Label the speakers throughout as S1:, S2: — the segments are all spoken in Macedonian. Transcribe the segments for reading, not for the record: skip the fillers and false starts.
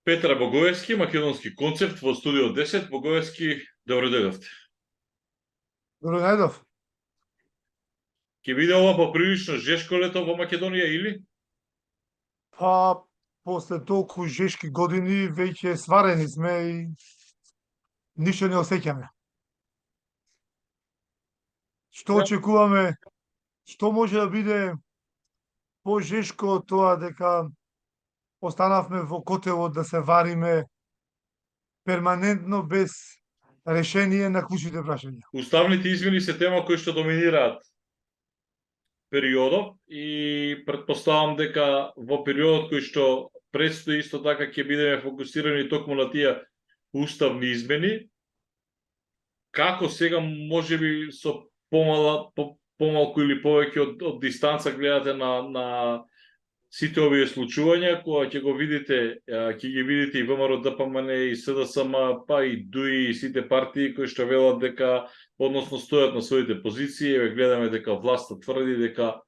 S1: Петра Богоевски, Македонски концерт во студио 10. Богоевски, добро дојдовте.
S2: Добро најдов.
S1: Ќе биде ова поприлично жешко лето во Македонија или?
S2: Па, после толку жешки години, веќе сварени сме и ништо не осеќаме. Што очекуваме, што може да биде пожешко од тоа дека останавме во котелот да се вариме перманентно без решение на клучните прашања.
S1: Уставните измени се тема кои што доминираат периодов и претпоставам дека во периодот кој што предстои исто така ќе бидеме фокусирани токму на тие уставни измени. Како сега можеби со помалку или повеќе од дистанца гледате на сите овие случувања, кога ќе ги видите и ВМРО ДПМН и СДСМ, па и ДУИ и сите партии кои што велат дека, односно стојат на своите позиции, еве гледаме дека власта тврди дека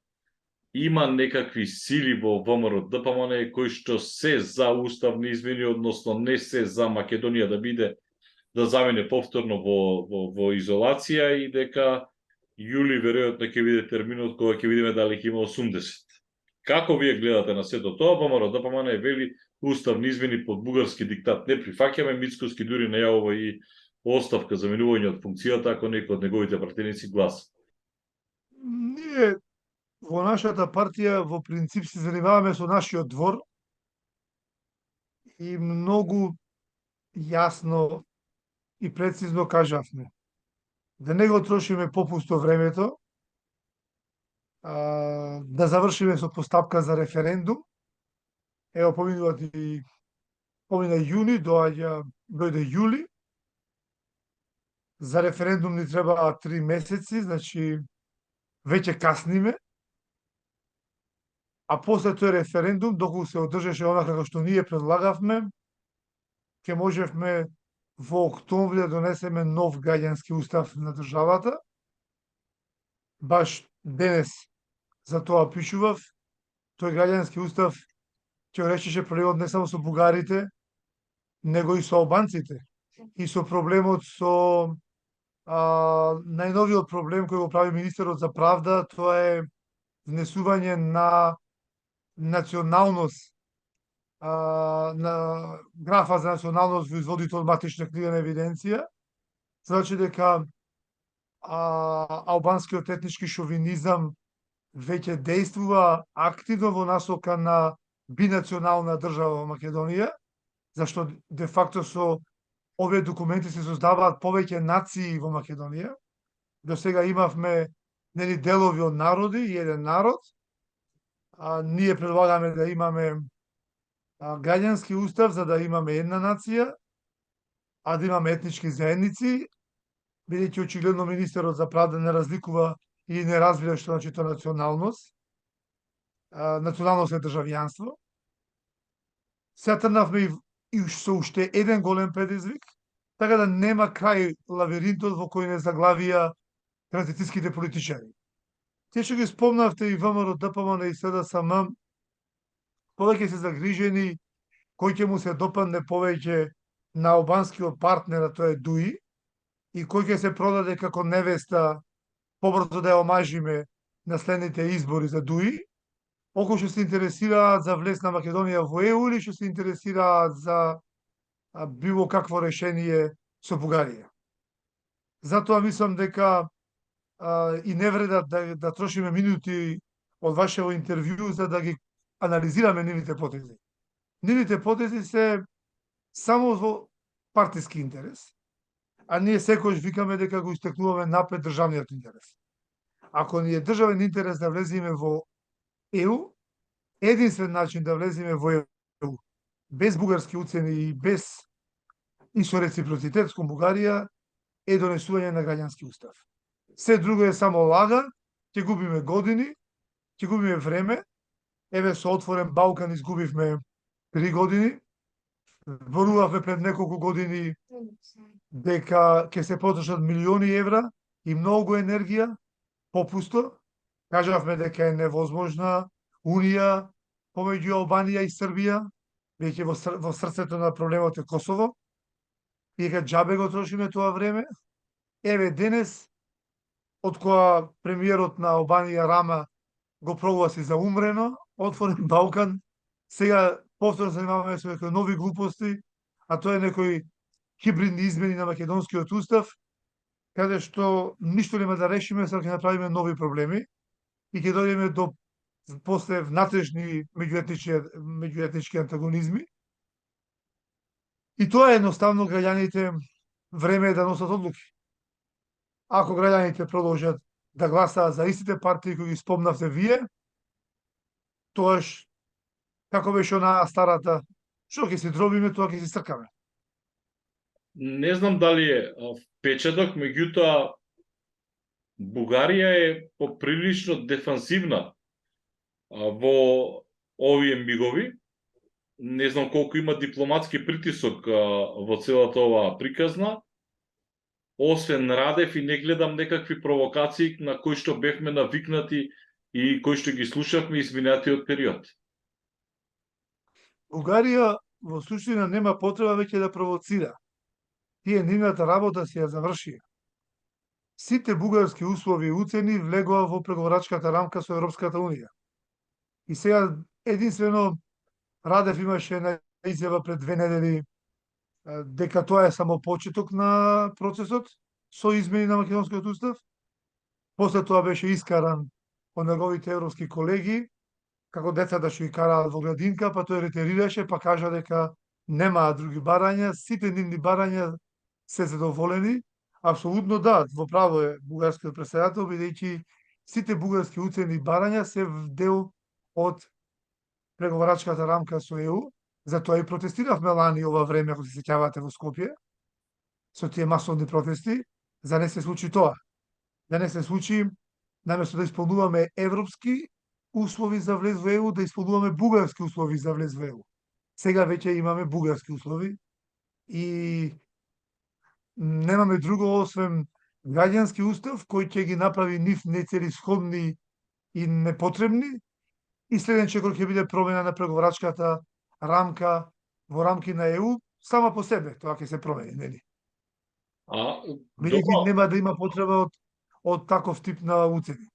S1: има некакви сили во ВМРО ДПМН кои што се за уставни измени, односно не се за Македонија да замине повторно во изолација и дека јули веројатно ќе биде терминот кога ќе видиме дали ќе има 80. Како вие гледате на сето тоа? ВМРО ДПМН вели уставни измени под бугарски диктат не прифаќаме, Мицкоски дури најавува и оставка за минување од функцијата ако некој од неговите пратеници гласа.
S2: Ние во нашата партија во принцип се занимаваме со нашиот двор и многу јасно и прецизно кажавме да не го трошиме попусто времето, да завршиме со постапка за референдум. Ево помина јуни, дојде јули. За референдум ни требаат 3 месеци, значи веќе касниме. А после тој референдум, доколку се одржеше онака како што ние предлагавме, ќе можевме во октомври да донесеме нов граѓански устав на државата. Баш денес за тоа пишував. Тој граѓански устав ќе решише проблемот не само со бугарите, него и со албанците. И со проблемот со најновиот проблем кој го прави министерот за правда, тоа е внесување на националност, на графа за националност во изводите од матична книга на евиденција. Значи дека албанскиот етнички шовинизам веќе действува активно во насока на бинационална држава во Македонија, зашто де факто со овие документи се создаваат повеќе нации во Македонија. До сега имавме делови од народи и еден народ. Ние предлагаме да имаме граѓански устав за да имаме една нација, а да имаме етнички заедници, бидејќи очигледно министерот за правда не разликува и не разбира што значи тоа националност. Националност е државјанство. Се трнавме и со уште еден голем предизвик, така да нема крај лавиринтот во кој не заглавија транзицијските политичари. Те што ги спомнавте и ВМРО ДПМН и СДСМ, повеќе се загрижени кој ќе му се допадне повеќе на албанскиот партнер, а тоа е ДУИ, и кој ќе се продаде како невеста побрзо да ја омажиме на следните избори за ДУИ, околу што се интересираат за влез на Македонија во ЕУ или што се интересираат за било какво решение со Бугарија. Затоа мислам дека и не вреда да трошиме минути од вашето интервју за да ги анализираме нивните потези. Нивните потези се само во партиски интерес, а ние секојаш викаме дека го истекнуваме напред државниот интерес. Ако ни е државен интерес да влеземе во ЕУ, единствен начин да влеземе во ЕУ без бугарски уцени и со реципроцитет кон Бугарија е донесување на граѓански устав. Се друго е само лага, ќе губиме години, ќе губиме време. Еве со Отворен Балкан изгубивме 3 години. Зборувавме пред неколку години дека ќе се потрошат милиони евра и многу енергија попусто. Кажавме дека е невозможна унија помеѓу Албанија и Србија, веќе во срцето на проблемот е Косово, и дека џабе го трошиме тоа време. Еве денес, од кога премиерот на Албанија Рама го прогласи за умрено, отворен Балкан, сега повторно се занимаваме со некои нови глупости, а тоа е некои хибридни измени на македонскиот устав, каде што ништо нема да решиме, сега ќе направиме нови проблеми и ќе дојдеме до после внатрешни меѓуетнички антагонизми. И тоа е едноставно граѓаните време е да носат одлуки. Ако граѓаните продолжат да гласаат за истите партии кои ги спомнавте вие, тоаш, како беше онаа старата, што ќе се дробиме, тоа ќе се сркаме.
S1: Не знам дали е впечаток, меѓутоа Бугарија е поприлично дефансивна во овие мигови. Не знам колку има дипломатски притисок во целата оваа приказна. Освен Радев и не гледам некакви провокации на кои што бевме навикнати и кои што ги слушавме изминатиот период.
S2: Бугарија во суштина нема потреба веќе да провоцира. Тие нивната работа си ја завршија. Сите бугарски услови и уцени влегоа во преговорачката рамка со Европската Унија. И сега единствено Радев имаше една изјава пред 2 недели дека тоа е само почеток на процесот со измени на македонскиот устав. После тоа беше искаран од неговите европски колеги, како децата што ги караат во градинка, па тој ретерираше, па кажа дека немаат други барања, сите нивни барања се задоволени. Апсолутно да, во право е бугарскиот претседател, бидејќи сите бугарски уцени барања се дел од преговорачката рамка со ЕУ. Затоа и протестиравме лани ова време, ако се сеќавате, во Скопје, со тие масовни протести, за не се случи тоа. Да не се случи, наместо да исполнуваме европски услови за влез во ЕУ, да исполнуваме бугарски услови за влез во ЕУ. Сега веќе имаме бугарски услови и немаме друго освен граѓански устав кој ќе ги направи нив нецелисходни и непотребни, и следен чекор ќе биде промена на преговорачката рамка во рамки на ЕУ, сама по себе тоа ќе се промени, нели? Бидејќи
S1: Добро.
S2: нема да има потреба од таков тип на уцени.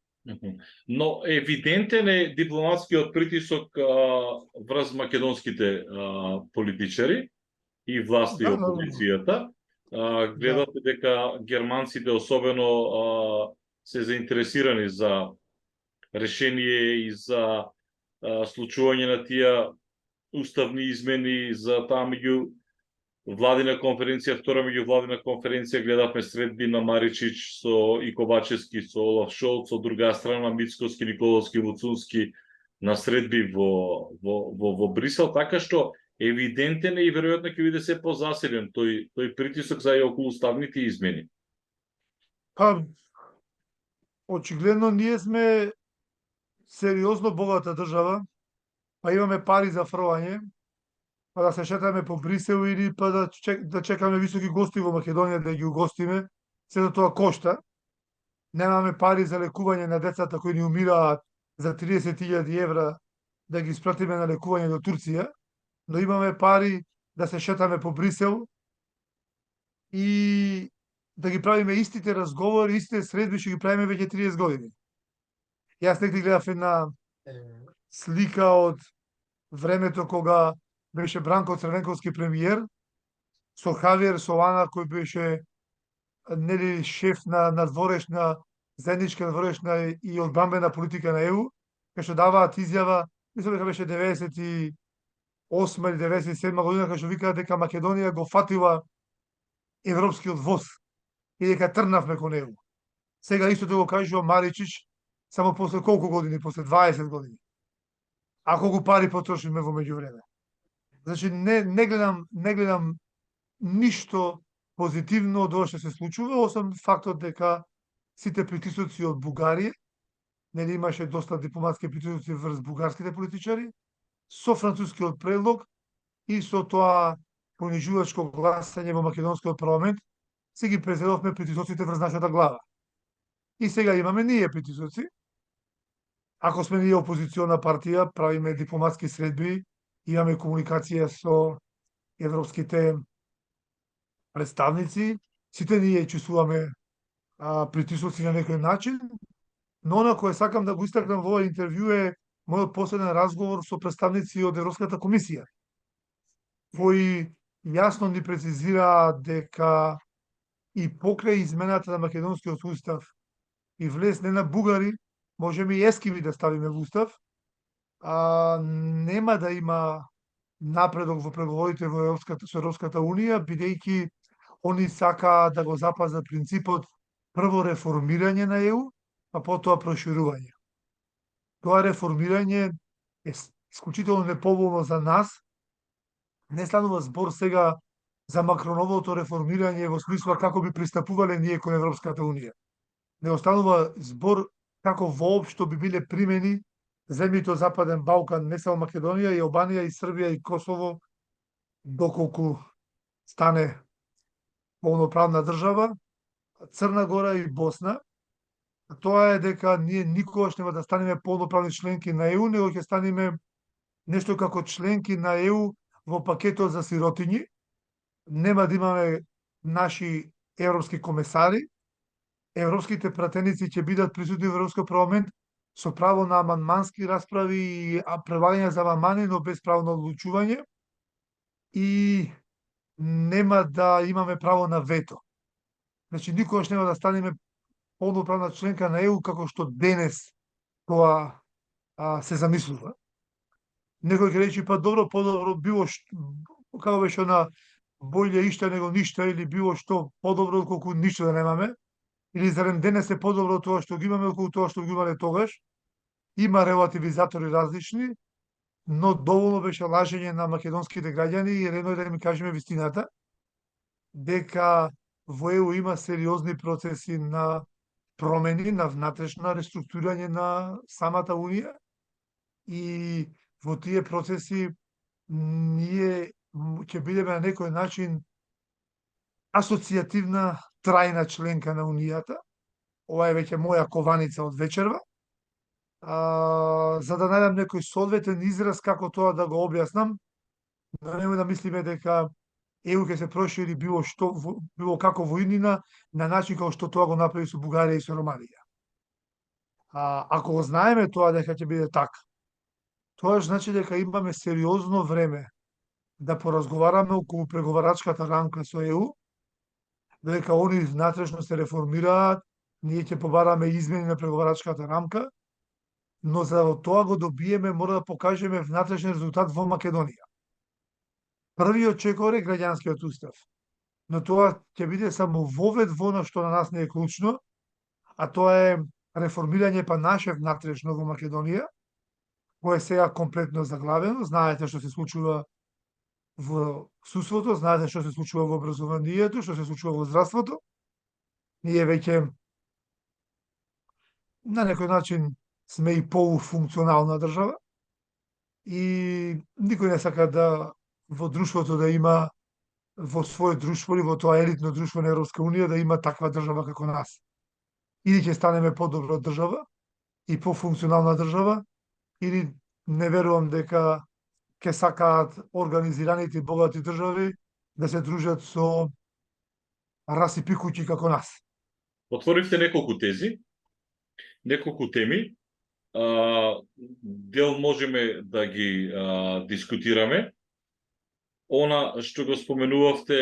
S1: Но евидентен е дипломатскиот притисок врз македонските политичари и власти и
S2: Да,
S1: опозицијата. Гледате дека германците особено се заинтересирани за решение и за случување на тие уставни измени, за таа меѓу владина конференција, втора меѓу владина конференција, гледавме средби на Маричич со и Ковачевски, со Олаф Шолц, од друга страна Мицкоски, Николовски, Вуцунски на средби во Брисел, така што евидентен е и веројатно ќе биде се позасилен тој притисок за и околу уставните измени.
S2: Па, очигледно ние сме сериозно богата држава, па имаме пари за фрлање, па да се шетаме по Брисел или па да чекаме високи гости во Македонија да ги угостиме, сето тоа кошта. Немаме пари за лекување на децата кои ни умираат за 30.000 евра да ги спратиме на лекување до Турција, но имаме пари да се шетаме по Брисел и да ги правиме истите разговори, истите средби што ги правиме веќе 30 години. Јас некој гледав една слика од времето кога беше Бранко Црвенковски премиер, со Хавиер Солана кој беше нели шеф на надворешна заедничка надворешна и одбрамбена политика на ЕУ, кај што даваат изјава, мислам дека беше 98 или 97 година, кај што викаат дека Македонија го фатила европскиот воз и дека трнавме кон ЕУ. Сега истото го кажува Маричич, само после колку години, после 20 години. А колку пари потрошиме во меѓувреме. Значи не гледам ништо позитивно од ова што се случува, освен фактот дека сите притисоци од Бугарија, нели имаше доста дипломатски притисоци врз бугарските политичари, со францускиот предлог и со тоа понижувачко гласање во македонскиот парламент, се ги презедовме притисоците врз нашата глава. И сега имаме ние притисоци. Ако сме ние опозициона партија, правиме дипломатски средби, имаме комуникација со европските представници, сите ние чувствуваме притисоци на некој начин, но она кое сакам да го истакнам во овој интервју е мојот последен разговор со представници од Европската комисија, кои јасно ни прецизираа дека и покрај измената на македонскиот устав и влез не на бугари, можеме и ескими да ставиме во устав, нема да има напредок во преговорите со Европската Унија, бидејќи они сакаат да го запазат принципот прво реформирање на ЕУ, а потоа проширување. Тоа реформирање е исклучително неповолно за нас. Не станува збор сега за Макроновото реформирање во смисла како би пристапувале ние кон Европската Унија. Не останува збор како воопшто би биле примени земјите од Западен Балкан, не само Македонија, и Албанија, и Србија, и Косово, доколку стане полноправна држава, Црна Гора и Босна. Тоа е дека ние никогаш нема да станеме полноправни членки на ЕУ, него ќе станеме нешто како членки на ЕУ во пакетот за сиротињи. Нема да имаме наши европски комесари, европските пратеници ќе бидат присутни во Европскиот парламент со право на амандмански расправи и предлагање за амандмани, но без право на одлучување, и нема да имаме право на вето. Значи, никогаш нема да станеме полноправна членка на ЕУ како што денес тоа се замислува. Некој ќе рече, па добро, подобро било што, како беше она, боље иште него ништо, или било што подобро отколку ништо да немаме, или зарем денес е подобро тоа што ги имаме отколку тоа што ги имале тогаш. Има релативизатори различни, но доволно беше лажење на македонските граѓани и редно е да ми кажеме вистината, дека во ЕУ има сериозни процеси на промени, на внатрешна реструктурирање на самата Унија, и во тие процеси ние ќе бидеме на некој начин асоцијативна трајна членка на Унијата. Ова е веќе моја кованица од вечерва. За да најдам некој соодветен израз како тоа да го објаснам, но немој да мислиме дека ЕУ ќе се прошири било што, било како во иднина, на начин како што тоа го направи со Бугарија и со Романија. Ако го знаеме тоа дека ќе биде така, тоа значи дека имаме сериозно време да поразговараме околу преговарачката рамка со ЕУ, дека они внатрешно се реформираат, ние ќе побараме измени на преговарачката рамка, но за да тоа го добиеме, мора да покажеме внатрешен резултат во Македонија. Првиот чекор е граѓанскиот устав, но тоа ќе биде само вовед во она што на нас не е клучно, а тоа е реформирање па наше внатрешно во Македонија, кое е сега комплетно заглавено. Знаете што се случува во судството, знаете што се случува во образованието, што се случува во здравството. Ние веќе на некој начин сме и полуфункционална држава и никој не сака да во друштвото да има, во своје друштво или во тоа елитно друштво на Европска Унија, да има таква држава како нас. Или ќе станеме подобра држава и пофункционална држава, или не верувам дека ќе сакаат организираните и богати држави да се дружат со расипи куќи како нас.
S1: Отворивте неколку тези, неколку теми. Дел можеме да ги дискутираме. Она што го споменувавте,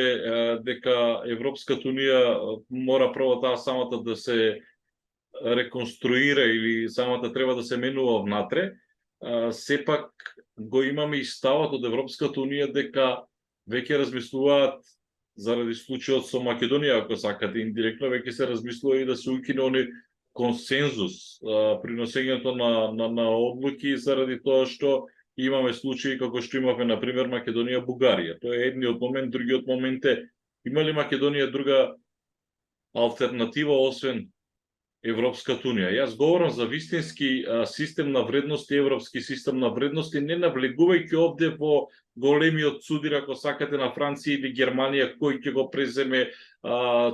S1: дека Европската Унија мора прво таа самата да се реконструира или самата треба да се менува внатре, сепак го имаме и ставот од Европската Унија дека веќе размислуваат заради случајот со Македонија, ако сакате индиректно, веќе се размислува и да се укине оној консензус при носењето на одлуки, заради тоа што имаме случаи како што имавме, например, Македонија, Бугарија. Тоа е едниот момент. Другиот момент е, има ли Македонија друга алтернатива освен Европската Унија? Јас говорам за вистински систем на вредности, европски систем на вредности, не навлегувајќи овде во големиот судир, ако сакате, на Франција или Германија, кој ќе го преземе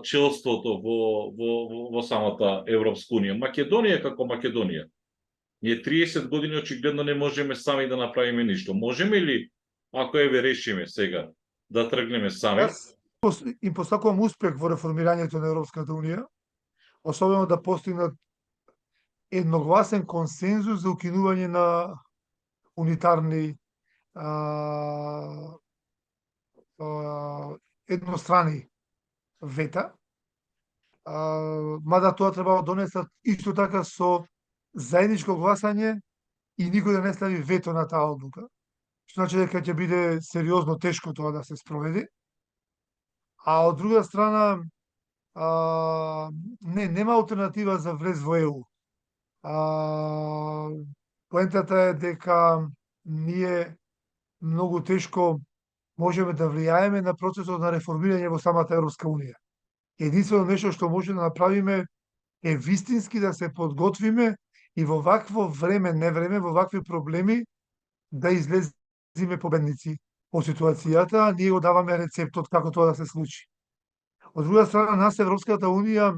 S1: челството во самата Европска Унија. Македонија како Македонија. Ние 30 години очигледно не можеме сами да направиме ништо. Можеме ли ако еве решиме сега да тргнеме сами,
S2: Јас им посакувам успех во реформирањето на Европската Унија, особено да постигнат едногласен консензус за укинување на унитарни а, еднострани вета, мада тоа треба да донесат исто така со заедничко гласање и никој да не стави вето на таа одлука, што значи дека ќе биде сериозно тешко тоа да се спроведе. А од друга страна, нема алтернатива за влез во ЕУ. А, Поентата е дека ние многу тешко можеме да влијаеме на процесот на реформирање во самата Европска Унија. Единствено нешто што може да направиме е вистински да се подготвиме и во вакво време, не време, во вакви проблеми да излеземе победници од ситуацијата, а ние го даваме рецептот како тоа да се случи. Од друга страна, нас Европската Унија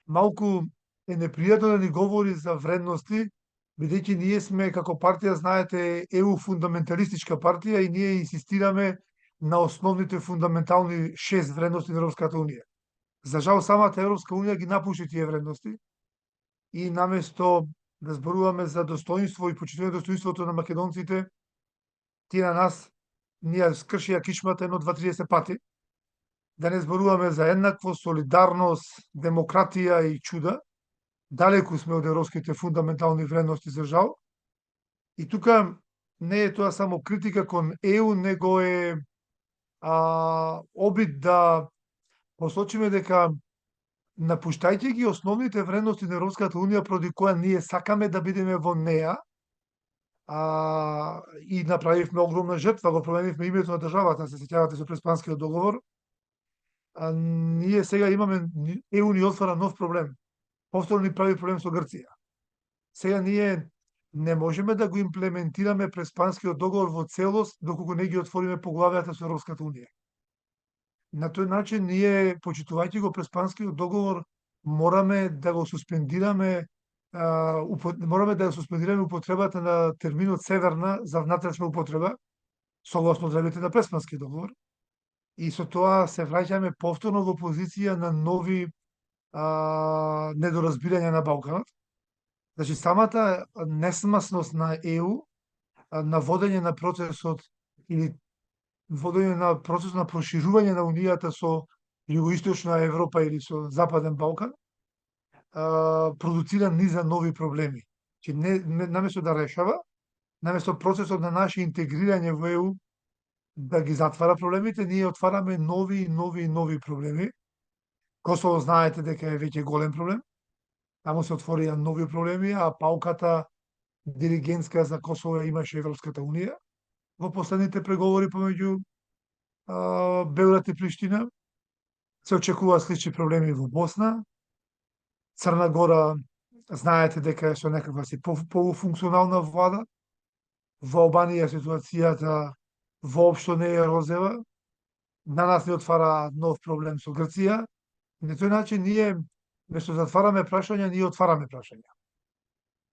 S2: малку е непријатно да ни говори за вредности, бидејќи ние сме како партија, знаете, ЕУ фундаменталистичка партија и ние инсистираме на основните фундаментални 6 вредности на Европската Унија. За жал, самата Европска Унија ги напуши тие вредности и наместо да зборуваме за достоинство и почитување достоинството на македонците, тие на нас ние скршија кичмата едно 2-30 пати. Да не зборуваме за еднакво, солидарност, демократија и чуда. Далеку сме од европските фундаментални вредности за жал. И тука не е тоа само критика кон ЕУ, него е обид да посочиме дека напуштајќи ги основните вредности на Европската Унија проти која ние сакаме да бидеме во неа, и направивме огромна жртва, го променивме името на државата, се сеќавате со Преспанскиот договор, ние сега имаме, ЕУ ни отвара нов проблем. Повторно ни прави проблем со Грција. Сега ние не можеме да го имплементираме Преспанскиот договор во целост доколку не ги отвориме поглавијата со Европската Унија. На тој начин ние, почитувајќи го Преспанскиот договор, мораме да го суспендираме мораме да суспендираме употребата на терминот северна за внатрешна употреба, согласно одредбите на Преспанскиот договор. И со тоа се враќаме повторно во позиција на нови недоразбирање на Балканот. Значи, самата несмасност на ЕУ на водење на процесот или водење на процесот на проширување на Унијата со Југоисточна Европа или со Западен Балкан, продуцира низа нови проблеми. Че наместо да решава, наместо процесот на наше интегрирање во ЕУ да ги затвара проблемите, ние отвараме нови проблеми. Косово знаете дека е веќе голем проблем. Таму се отворија нови проблеми, а пауката диригентска за Косово имаше Европската Унија во последните преговори помеѓу Белград и Приштина. Се очекува слични проблеми во Босна. Црна Гора, знаете дека е со некаква си полуфункционална влада. Во Албанија ситуацијата воопшто не е розева. На нас не отвара нов проблем со Грција. На тој начин ние, вместо затвараме прашања, ние отвараме прашања.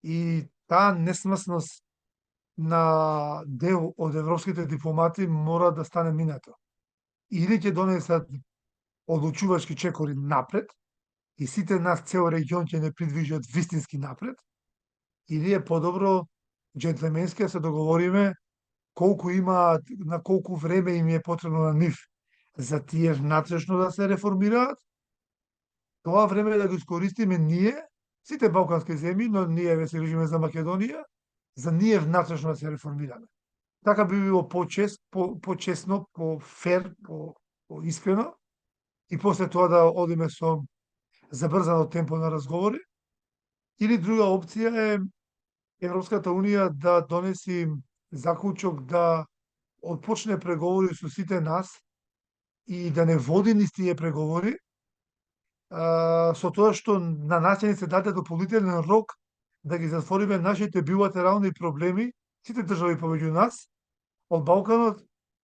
S2: И таа несмсност на дел од европските дипломати мора да стане минато. Или ќе донесат одлучувачки чекори напред, и сите нас, цел регион ќе не придвижат вистински напред, или е подобро джентлеменски да се договориме колку има, на колку време им е потребно на нив за тие внатрешно да се реформираат. Тоа време да го искористиме ние, сите балкански земји, но ние ве се грижиме за Македонија, за ние внатрешно да се реформираме. Така би било почесно, по-фер, по-искрено, и после тоа да одиме со забрзано темпо на разговори. Или друга опција е Европската Унија да донеси заклучок да отпочне преговори со сите нас и да не води низ тие преговори, со тоа што на нас ни се даде дополнителен рок да ги затвориме нашите билатерални проблеми, сите држави помеѓу нас, од Балканот,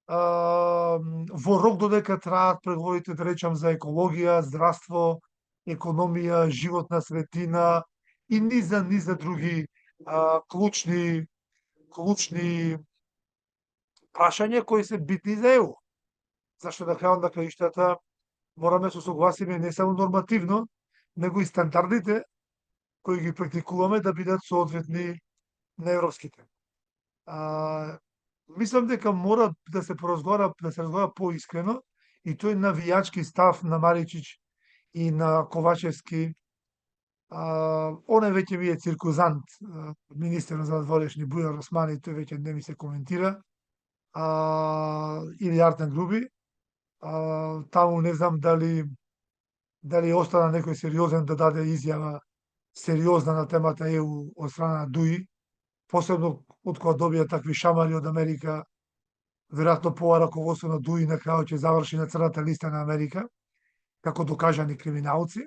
S2: во рок додека траат преговорите, да речам, за екологија, здравство, економија, животна средина и низа други клучни прашања кои се битни за ЕУ. Зашто на крајот на краиштата мораме се согласиме не само нормативно, него и стандардите кои ги практикуваме да бидат соодветни на европските. Мислам дека мора да се разговара поискрено и тој навијачки став на Маричич и на Ковачевски. Оне веќе ми е циркузант, министер за надворешни Бујар Османи, тој веќе не ми се коментира. Или Артен Груби. Таму не знам дали остана некој сериозен да даде изјава сериозна на темата ЕУ од страна на ДУИ, посебно од кога добија такви шамари од Америка, веројатно по раководство на ДУИ на крајот ќе заврши на црната листа на Америка, како докажани криминалци,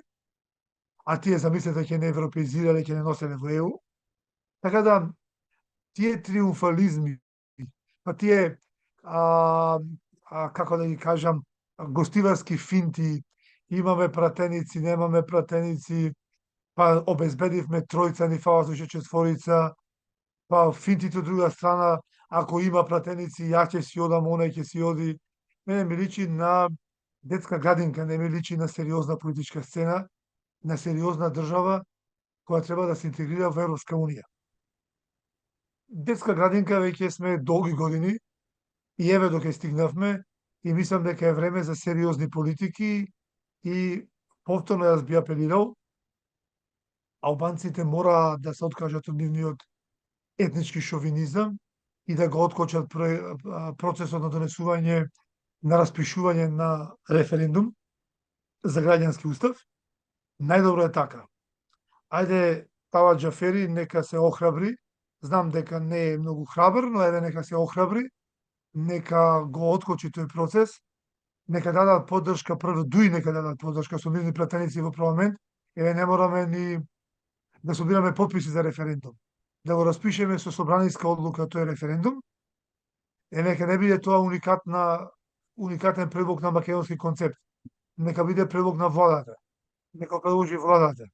S2: а тие замислете ќе не европеизирале, ќе не носеле во ЕУ. Така да, тие триумфализми, па тие, како да ги кажам, гостиварски финти, имаме пратеници, немаме пратеници, па обезбедивме тројца, ни фалаше четворица, па финтите од друга страна, ако има пратеници, јас ќе си одам, оној ќе си оди. Мене ми личи на детска градинка, не ми личи на сериозна политичка сцена, на сериозна држава која треба да се интегрира во Европска Унија. Детска градинка веќе сме долги години и еве доке стигнавме и мислам дека е време за сериозни политики и повторно јас би апелирал албанците мора да се откажат од нивниот етнички шовинизам и да го откочат процесот на донесување, на распишување на референдум за граѓански устав. Најдобро е така. Ајде, Тава Џафери нека се охрабри. Знам дека не е многу храбар, но еве нека се охрабри. Нека го откочи тој процес. Нека дадат поддршка, прво ДУИ нека дадат поддршка со нивни пратеници во парламент. Еве не мораме ни да собираме потписи за референдум. Да го распишеме со собраниска одлука тој референдум. Нека не биде тоа уникатен предлог на македонски концепт. Нека биде предлог на владата. Нека предложи владата.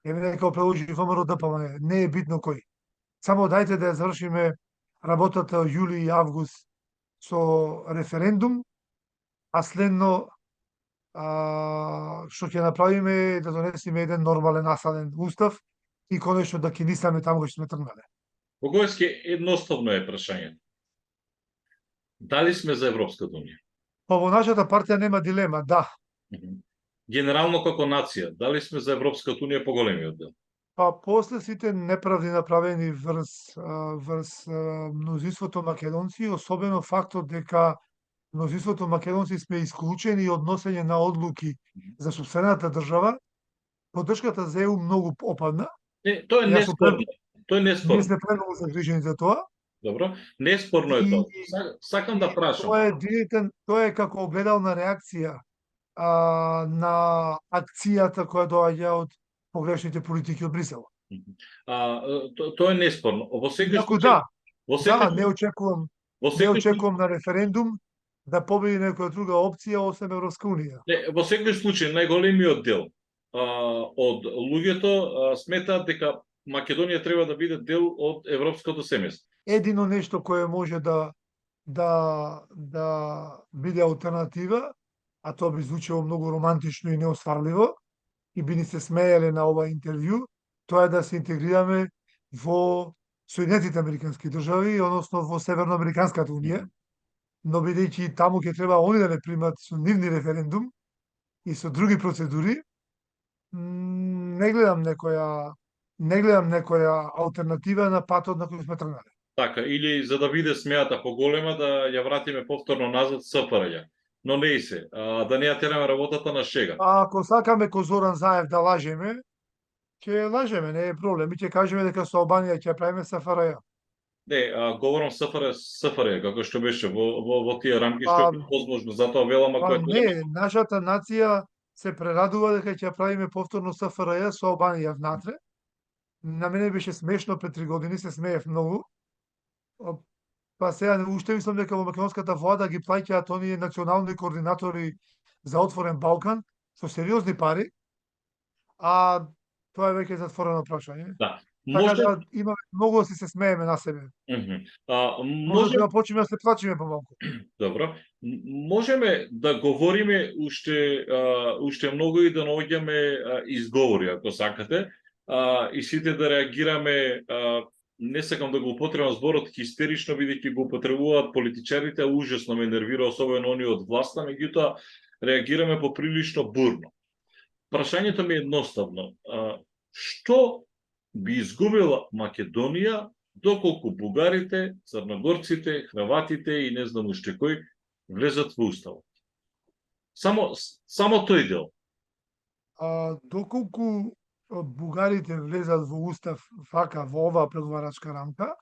S2: Нека предложи ВМРО ДПМН. Не е битно кој. Само дајте да ја завршиме работата јули и август со референдум, а следно што ќе направиме е да донесеме еден нормален насаден устав и конечно да ќе нисаме таму кај што сме тргнале.
S1: Богојски, едноставно е прашањето. Дали сме за Европската Унија?
S2: Па во нашата партија нема дилема, да.
S1: Генерално како нација, дали сме за Европската Унија по големиот дел?
S2: Па после сите неправди направени врз мнозинството македонци, особено фактот дека мнозинството македонци сме исклучени од носење на одлуки за сопствената држава, поддршката за ЕУ многу опадна.
S1: Не, тоа е неспорно. Тоа е
S2: Ние
S1: неспорно.
S2: сме премногу загрижени за тоа.
S1: Добро, неспорно е тоа. Сакам да прашам.
S2: Тоа е како огледална реакција на акцијата која доаѓа од погрешните политики од Брисел.
S1: Тоа е неспорно. Во секој
S2: случај, не
S1: секој
S2: очекувам на референдум да победи некоја друга опција освен Европска Унија.
S1: Во секој случај најголемиот дел од луѓето сметаат дека Македонија треба да биде дел од европското семејство.
S2: Едино нешто кое може да биде алтернатива, а тоа би звучело многу романтично и неостварливо, и би ни се смееле на ова интервју, тоа е да се интегрираме во Соединетите Американски држави, односно во Северноамериканската Унија, но бидејќи таму ќе треба они да не примат со нивни референдум и со други процедури, не гледам некоја алтернатива на патот на кој сме тргнале.
S1: Така, или за да биде смејата поголема, да ја вратиме повторно назад СФРЈ. Но не и се, да не ја тераме работата на шега.
S2: Ако сакаме кој Зоран Заев да лажеме, ќе лажеме, не е проблем. И ќе кажеме дека со Албанија ќе правиме СФРЈ.
S1: Не, говорам СФРЈ, како што беше во тие рамки што е возможно, затоа велам ако е
S2: не, нашата нација се прерадува дека ќе правиме повторно СФРЈ со Албанија внатре. На мене беше смешно пред 3 години, се смеев многу. Па сега уште мислам дека во македонската влада ги плаќаат оние национални координатори за отворен Балкан со сериозни пари, а тоа е веќе затворено прашање.
S1: Да,
S2: Така
S1: Може,
S2: да имаме многу да си се смееме на себе.
S1: мгм.
S2: Може
S1: Може,
S2: да почнеме да се плачеме помалку.
S1: добро. Можеме да говориме уште многу и да наоѓаме изговори, ако сакате, и сите да реагираме, не сакам да го употребам зборот хистерично, бидејќи го употребуваат политичарите, ужасно ме нервира, особено они од власта, меѓутоа реагираме поприлично бурно. Прашањето ми е едноставно. Што би изгубила Македонија доколку бугарите, црногорците, хрватите и не знам уште кој влезат во уставот? Само тој дел.
S2: Доколку бугарите влезат во устав вака во оваа преговарачка рамка,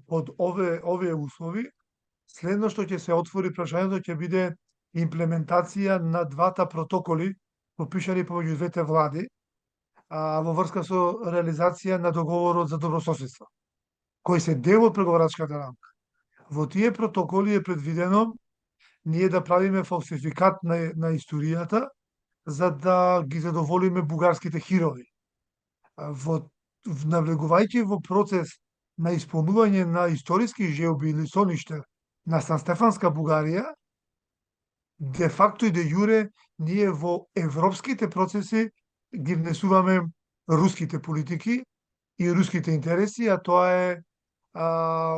S2: под овие услови, следно што ќе се отвори прашањето ќе биде имплементација на двата протоколи подпишани помеѓу двете влади, во врска со реализација на договорот за добрососедство, кој се дел од преговарачката рамка. Во тие протоколи е предвидено ние да правиме фалсификат на историјата за да ги задоволиме бугарските хирови. Во навлегувајќи во процес на исполнување на историски желби или соништа на Сан-Стефанска Бугарија, де факто и де јуре ние во европските процеси ги внесуваме руските политики и руските интереси, а тоа е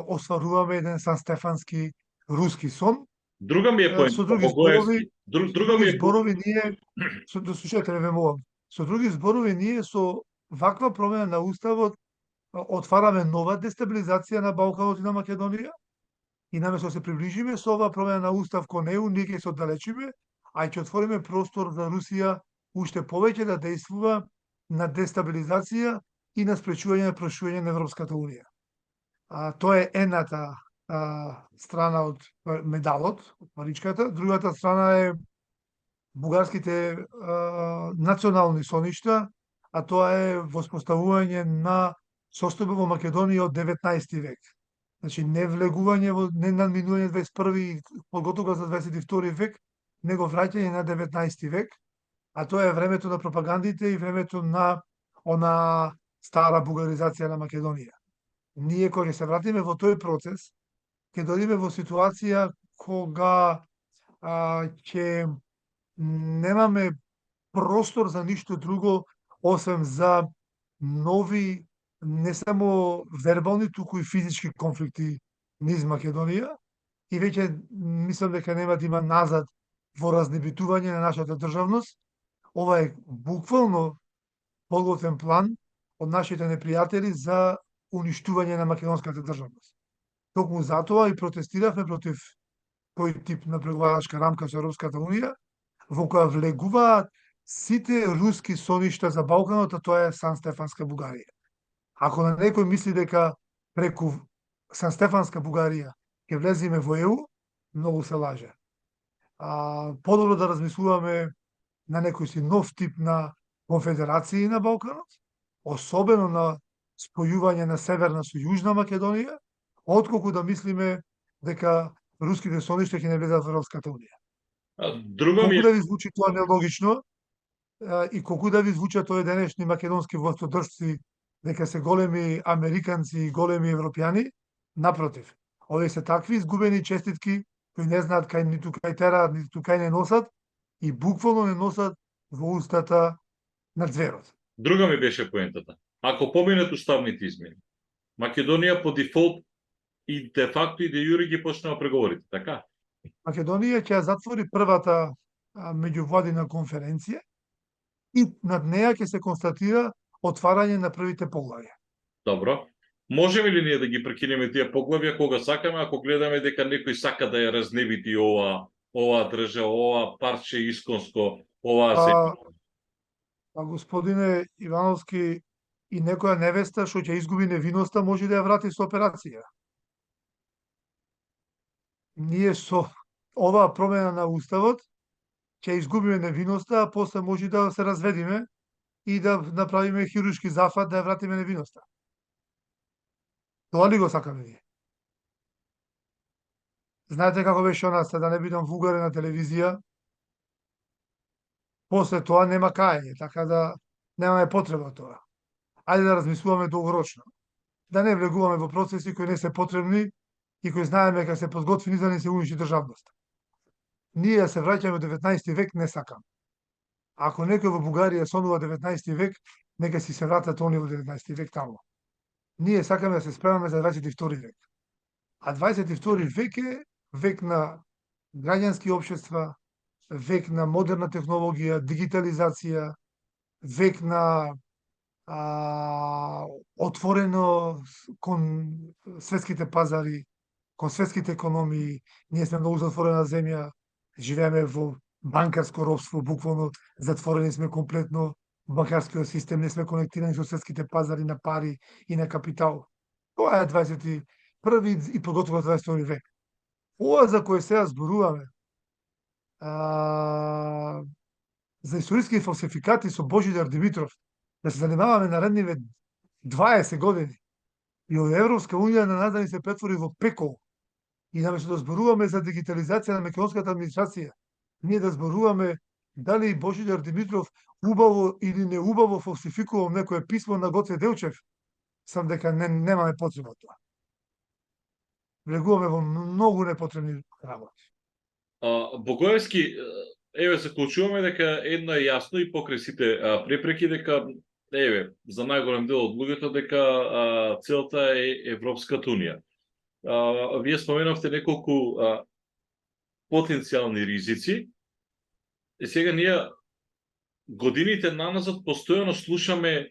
S2: остваруваме еден Сан-Стефански руски сон.
S1: Друга ми е
S2: Со
S1: поента,
S2: други зборови,
S1: Богоевски. Друга ми е
S2: ние да слушате ме молам. Со други зборови ние со ваква промена на уставот отвараме нова дестабилизација на Балканот и на Македонија и наместо да се приближиме со оваа промена на устав кон ЕУ, ние ќе се оддалечиме, а и ќе отвориме простор за Русија уште повеќе да действува на дестабилизација и на спречување на прошување на Европската унија. Тоа е едната страна од медалот, од паричката. Другата страна е бугарските национални соништа, а тоа е воспоставување на состојба во Македонија од 19 век. Значи не влегување во не надминување 21 поготово за 22 век, него враќање на 19 век, а тоа е времето на пропагандите и времето на она стара бугаризација на Македонија. Ние кога се вратиме во тој процес, ќе дојдеме во ситуација кога ќе немаме простор за ништо друго освен за нови не само вербални, туку и физички конфликти низ Македонија и веќе мислам дека нема да има назад во разнебитување на нашата државност. Ова е буквално подготвен план од нашите непријатели за уништување на македонската државност. Токму затоа и протестиравме против тој тип на преговарачка рамка со Европската унија, во која влегуваат сите руски соништа за Балканот, а тоа е Сан-Стефанска Бугарија. Ако на некој мисли дека преку Сан-Стефанска Бугарија ќе влеземе во ЕУ, многу се лаже. Подобро да размислуваме на некој си нов тип на конфедерации на Балканот, особено на спојување на Северна со Јужна Македонија, отколку да мислиме дека руските соништа ќе не влезат во Европската унија.
S1: Друга ми
S2: Колку
S1: е
S2: да ви звучи тоа нелогично и колку да ви звучат овие денешни македонски властодржци дека се големи американци и големи европјани, напротив, овие се такви изгубени честитки кои не знаат кај ниту кај тераат, ниту кај не носат и буквално не носат во устата на зверот.
S1: Друга ми беше поентата. Ако поминат уставните измени, Македонија по дефолт и де факто и де јури ги почнува преговорите, така?
S2: Македонија ќе ја затвори првата меѓувладина конференција и над неа ќе се констатира отварање на првите поглавја.
S1: Добро. Можеме ли ние да ги прекинеме тие поглавја кога сакаме, ако гледаме дека некој сака да ја разнебити оваа држава, ова парче исконско, оваа земја?
S2: Господине Ивановски, и некоја невеста што ќе изгуби невиноста може да ја врати со операција. Ние со оваа промена на уставот ќе изгубиме невиноста, а после може да се разведиме и да направиме хируршки зафат да ја вратиме невиноста. Тоа ли го сакаме ние? Знаете како беше она, се да не бидам вугарен на телевизија, после тоа нема каење, така да немаме потреба од тоа. ајде да размислуваме долгорочно. Да не влегуваме во процеси кои не се потребни и кои знаеме дека се подготвени за да не се уништи државноста. Ние да се враќаме во 19 век не сакам. Ако некој во Бугарија сонува 19 век, нека си се вратат они во 19 век таму. Ние сакаме да се спремаме за 22 век. А 22 век е век на граѓански општества, век на модерна технологија, дигитализација, век на отворено кон светските пазари, кон светските економии. Ние сме многу затворена земја, живееме во банкарско робство, буквално затворени сме комплетно во банкарскиот систем, не сме конектирани со светските пазари на пари и на капитал. Тоа е 21 и поготово 22 век. Ова за кое сега зборуваме, за историски фалсификати со Божидар Димитров, да се занимаваме наредниве 20 години, и од Европска унија на нас да ни се претвори во пекол, и наместо да зборуваме за дигитализација на македонската администрација, ние да зборуваме дали Божидар Димитров убаво или не убаво фалсификувал некое писмо на Гоце Делчев, сам дека немаме потреба тоа. Влегуваме во многу непотребни работи.
S1: Богоевски, еве заклучуваме дека едно е јасно и покрај сите препреки дека еве за најголем дел од луѓето дека целта е Европската унија. Вие споменавте неколку потенцијални ризици. И сега ние годините наназад постојано слушаме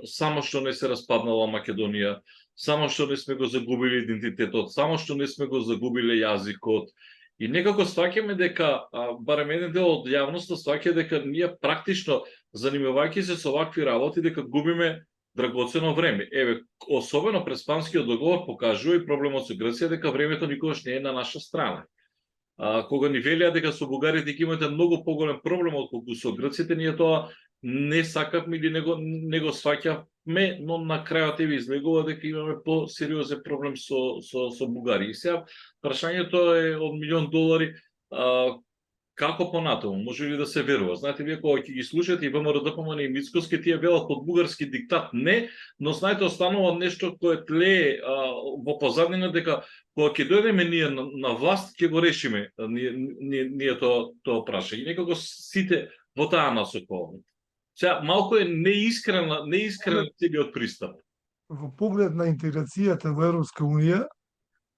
S1: само што не се распаднала Македонија, само што не сме го загубили идентитетот, само што не сме го загубиле јазикот. И некако сваќаме дека, барем еден дел од јавноста сваќа дека ние практично, занимавајќи се со овакви работи, дека губиме драгоцено време. Еве, особено Преспанскиот договор покажува и проблемот со Грција дека времето никогаш не е на наша страна. Кога ни велија дека со бугарите ќе имате многу поголем проблем отколку со грците, ние тоа не сакавме или не го сваќавме, но на крајот ви излегува дека имаме по-сериозен проблем со Бугарија. И сега прашањето е од $1.000.000, како понатаму, може ли да се верува? Знаете, вие кога ќе ги слушате и ВМРО-ДПМН и Мицкоски, тие велат под бугарски диктат не, но знаете, останува нешто кое тлее во позаднина дека кога ќе дојдеме ние на власт, ќе го решиме ние тоа прашање. И некако сите во таа насока. Сега малку е неискрен целиот пристап.
S2: Во поглед на интеграцијата во Европска унија,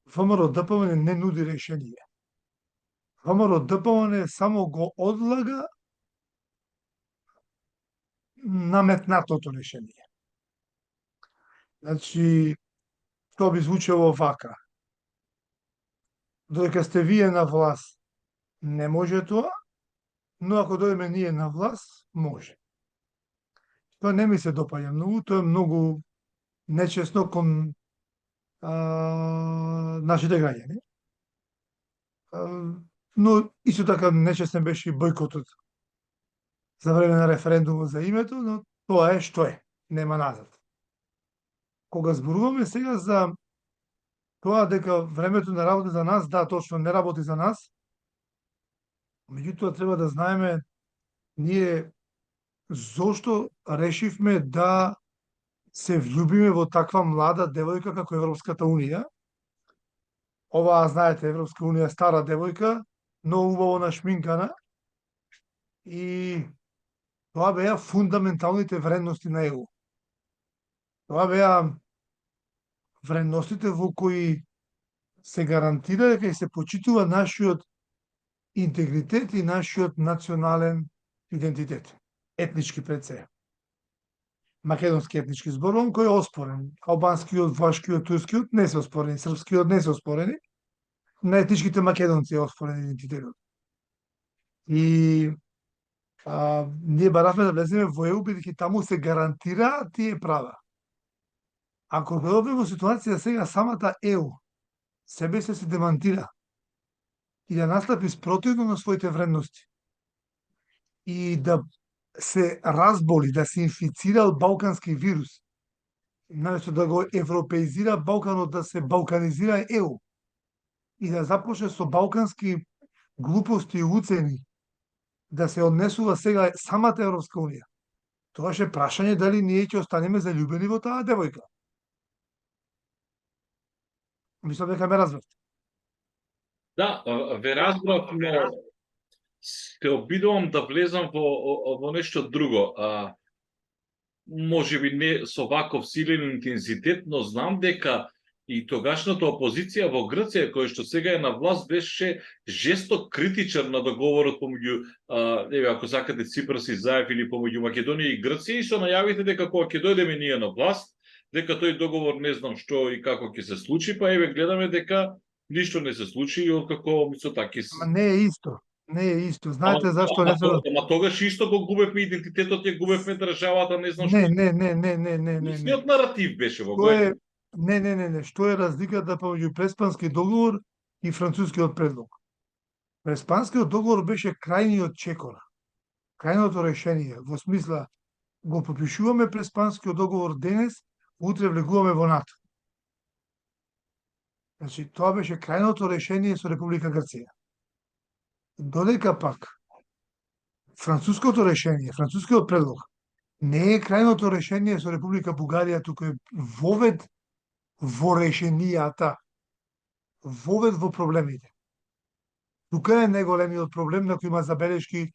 S2: ВМРО-ДПМН не нуди решение. ВМРО-ДПМН само го одлага наметнатото решение. Значи, тоа би звучело вака. Додека сте вие на власт, не може тоа, но ако дојдеме ние на власт, може. Тоа не ми се допаѓа многу, тоа е многу нечесно кон нашите граѓани. Но исто така нечестен беше и бојкотот за време на референдумот за името, но тоа е што е, нема назад. Кога зборуваме сега за тоа дека времето не работи за нас, да, точно не работи за нас, меѓутоа треба да знаеме ние зошто решивме да се влюбиме во таква млада девојка како Европската унија. Оваа, знаете, Европска унија е стара девојка, но убаво нашминкана, и тоа беа фундаменталните вредности на ЕУ. Тоа беа вредностите во кои се гарантира дека се почитува нашиот интегритет и нашиот национален идентитет, етнички пред се. Македонски етнички зборувам, кој е оспорен. Албанскиот, влашкиот, турскиот не се оспорени, српскиот не се оспорени. На етничките македонци е оспорен идентитетот. И ние баравме да влеземе во ЕУ, бидејќи таму се гарантира тие права. Ако дојдеме во ситуација сега самата ЕУ себе се демантира и да настапи спротивно на своите вредности и да се разболи, да се инфицирал балкански вирус, наместо да го европеизира Балканот, да се балканизира ЕУ и да започне со балкански глупости и уцени, да се однесува сега самата Европска унија Тоа е прашање дали ние ќе останеме заљубени во таа девојка. Мислам дека ме разбавте.
S1: Да, ве разбрав, но се обидувам да влезам во нешто друго. Може би не со ваков силен интензитет, но знам дека и тогашната опозиција во Грција, која што сега е на власт, беше жесток критичар на договорот помеѓу, ако сакате, Ципрас и Заев, или помеѓу Македонија и Грција, и со најавите дека кога ќе дојдеме ние на власт, дека тој договор не знам што и како ќе се случи, па еве гледаме дека ништо не се случи, и откако Мицотакис.
S2: Ама не е исто. Не е исто.
S1: Ама,
S2: Знаете зашто
S1: ама,
S2: не се...
S1: ама тогаш исто го губевме идентитетот, ја губевме државата, не знам
S2: Не,
S1: што.
S2: не, не, не, не, не, не, не.
S1: Истиот наратив беше во
S2: Што
S1: го.
S2: е... Не, не, не, не. Што е разликата помеѓу Преспански договор и францускиот предлог? Преспанскиот договор беше крајниот чекор, крајното решение, во смисла го подпишуваме Преспанскиот договор денес, утре влегуваме во НАТО. Значи, тоа беше крајното решение со Република Грција. Додека пак, француското решение, францускиот предлог, не е крајното решение со Република Бугарија, туку е вовед во решенијата, вовед во проблемите. Тука е најголемиот проблем на кој има забелешки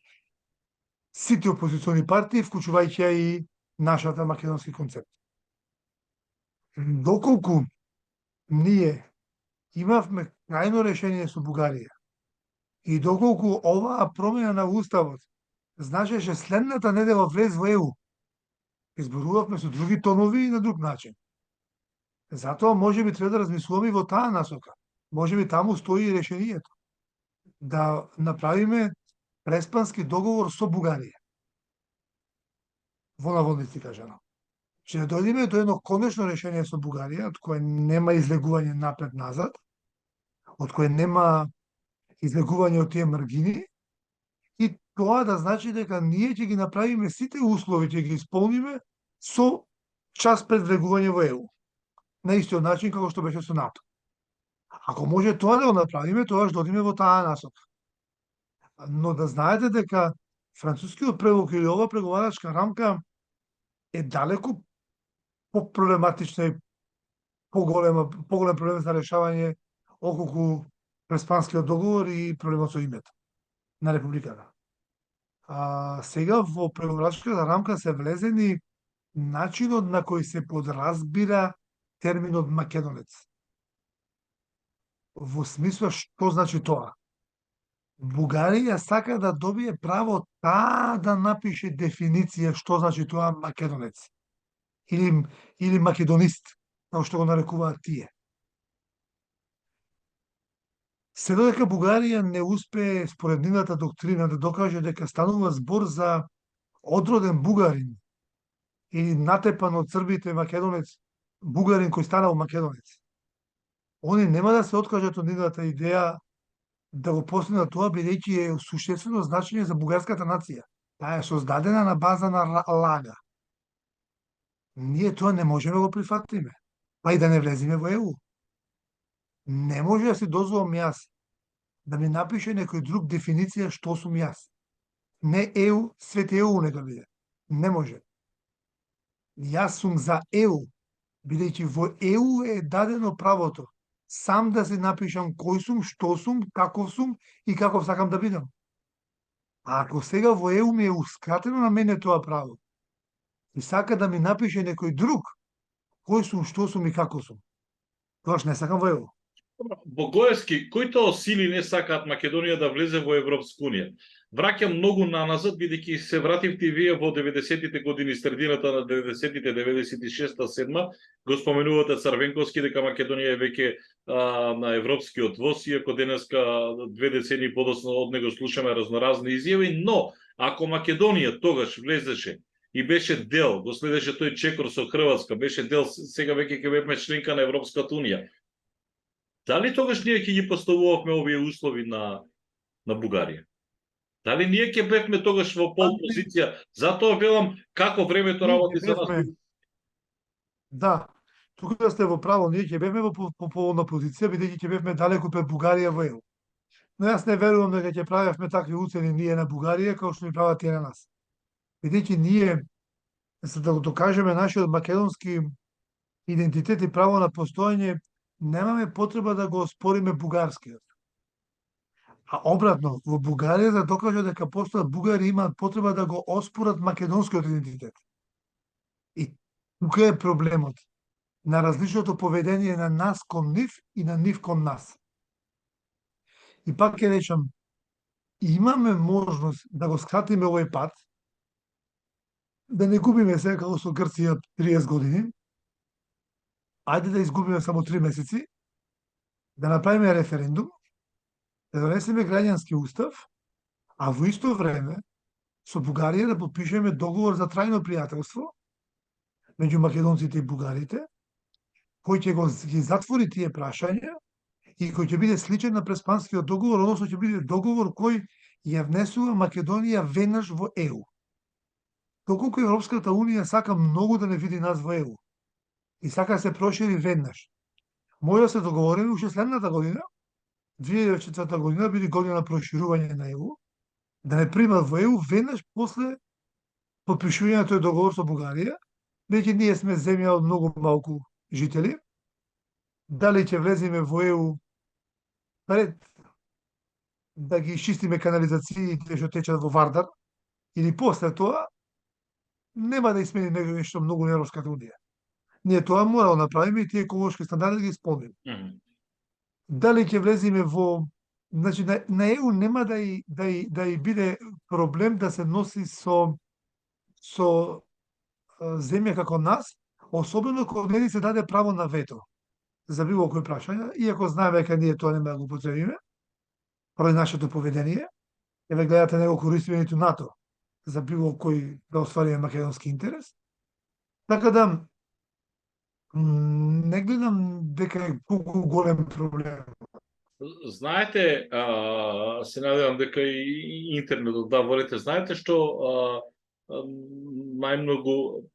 S2: сите опозициони партии, вклучувајќи ја и нашата македонски концепт. Доколку ние имавме крајно решение со Бугарија и доколку оваа промена на Уставот значеше следната недела влез во ЕУ, изборувавме со други тонови и на друг начин. Затоа може би треба да размислуваме и во таа насока. Може би таму стои и решението. Да направиме преспански договор со Бугарија. Во наводници кажано. Че да дојдеме до едно конечно решение со Бугарија, од кое нема излегување напред-назад, од кое нема излегување од тие маргини, и тоа да значи дека ние ќе ги направиме сите услови, ќе ги исполниме со час пред влегување во ЕУ. На истиот начин како што беше со НАТО. Ако може тоа да го направиме, тоа ќе одиме во таа насока. Но да знаете дека францускиот предлог или ова преговарачка рамка е далеку проблематична и поголем проблем за решавање околку Преспанскиот договор и проблемот со името на Републиката. Сега во преговарачката рамка се влезени начинот на кој се подразбира терминот македонец. Во смисла што значи тоа? Бугарија сака да добие право таа да напише дефиниција што значи тоа македонец. Или македонист, како што го нарекуваат тие. Се додека Бугарија не успее според нивната доктрина да докаже дека станува збор за одроден бугарин или натепан од србите македонец, бугарин кој станал македонец. Они нема да се откажат од нивната идеја да го постигнат тоа, бидејќи е суштествено значење за бугарската нација. Таа е создадена на база на лага. Ние тоа не можеме да го прифатиме, па и да не влеземе во ЕУ. Не може да си дозволам јас да ми напише некој друг дефиниција што сум јас. Не ЕУ, свет ЕУ нека биде. Не може. Јас сум за ЕУ, бидејќи во ЕУ е дадено правото сам да си напишам кој сум, што сум, каков сум и каков сакам да бидам. А ако сега во ЕУ ми е ускратено на мене тоа право и сака да ми напише некој друг кој сум, што сум и како сум, тогаш не сакам во ЕУ.
S1: Богоевски, кои тоа сили не сакаат Македонија да влезе во Европска унија? Враќам многу наназад, бидејќи се вративте вие во 90-тите години, средината на 90-тите, 96-7, го споменувате Црвенковски дека Македонија е веќе на европскиот воз, иако денеска 2 децени подоцна од него слушаме разноразни изјави, но ако Македонија тогаш влезеше и беше дел, го следеше тој чекор со Хрватска, беше дел, сега веќе ќе бевме членка на Европската унија. Дали тогаш ние ќе ги поставувавме овие услови на Бугарија? Дали ние ќе бевме тогаш во пол позиција? Затоа велам како времето работи за нас.
S2: Да, тука сте во право, ние ќе бевме во пополна позиција, бидејќи ќе бевме далеку пред Бугарија во ЕУ. Но јас не верувам дека ќе правевме такви уцени ние на Бугарија, како што ни прават тие на нас. Бидејќи ние За да го докажеме нашиот македонски идентитет и право на постоење, немаме потреба да го оспориме бугарскиот. А обратно, во Бугарија да докажат дека постојат бугари имаат потреба да го оспорат македонскиот идентитет. И тука е проблемот на различното поведение на нас кон нив и на нив кон нас. И пак ќе речам, имаме можност да го скратиме овој пат, да не губиме сега како со Грција 30 години, ајде да изгубиме само 3 месеци, да направиме референдум, да донесеме граѓански устав, а во исто време со Бугарија да подпишеме договор за трајно пријателство меѓу македонците и бугарите, кој ќе ги затвори тие прашања и кој ќе биде сличен на Преспанскиот договор, односно ќе биде договор кој ја внесува Македонија веднаш во ЕУ. Доколку Европската Унија сака многу да не види нас во ЕУ и сака да се прошири веднаш, може да се договориме уште следната година, 2004 година биде година на проширување на ЕУ, да не примат во ЕУ веднаш после подпишување на тој договор со Бугарија, веќе ние сме земја од многу малку жители, дали ќе влеземе во ЕУ пред да ги изчистиме канализациите што течат во Вардар, или после тоа, нема да измени нешто многу на Европската Унија. Ние тоа мора да направиме и тие еколошки стандарди да ги исполниме. Дали ќе влеземе во, значи на ЕУ нема да и биде проблем да се носи со земја како нас, особено кога не ни се даде право на вето за било кој прашања, иако знаеме дека ние тоа нема да го потребиме, поради нашето поведение, еве гледате него користиме ниту НАТО за било кој да оствариме македонски интерес. Така да не гледам дека е колку голем проблем.
S1: Знаете, се надевам дека и интернетот да волите, знаете што најмногу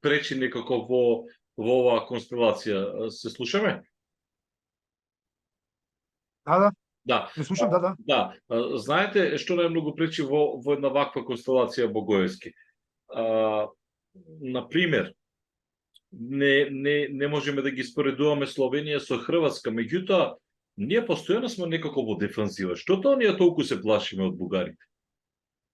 S1: пречи некако во оваа констелација. Се слушаме?
S2: Да.
S1: Да.
S2: Не слушам, да.
S1: Да. Знаете што најмногу пречи во една ваква констелација Богоевски? Например, не можеме да ги споредуваме Словенија со Хрватска, меѓутоа ние постојано сме некако во дефанзива. Што тоа ние толку се плашиме од бугарите?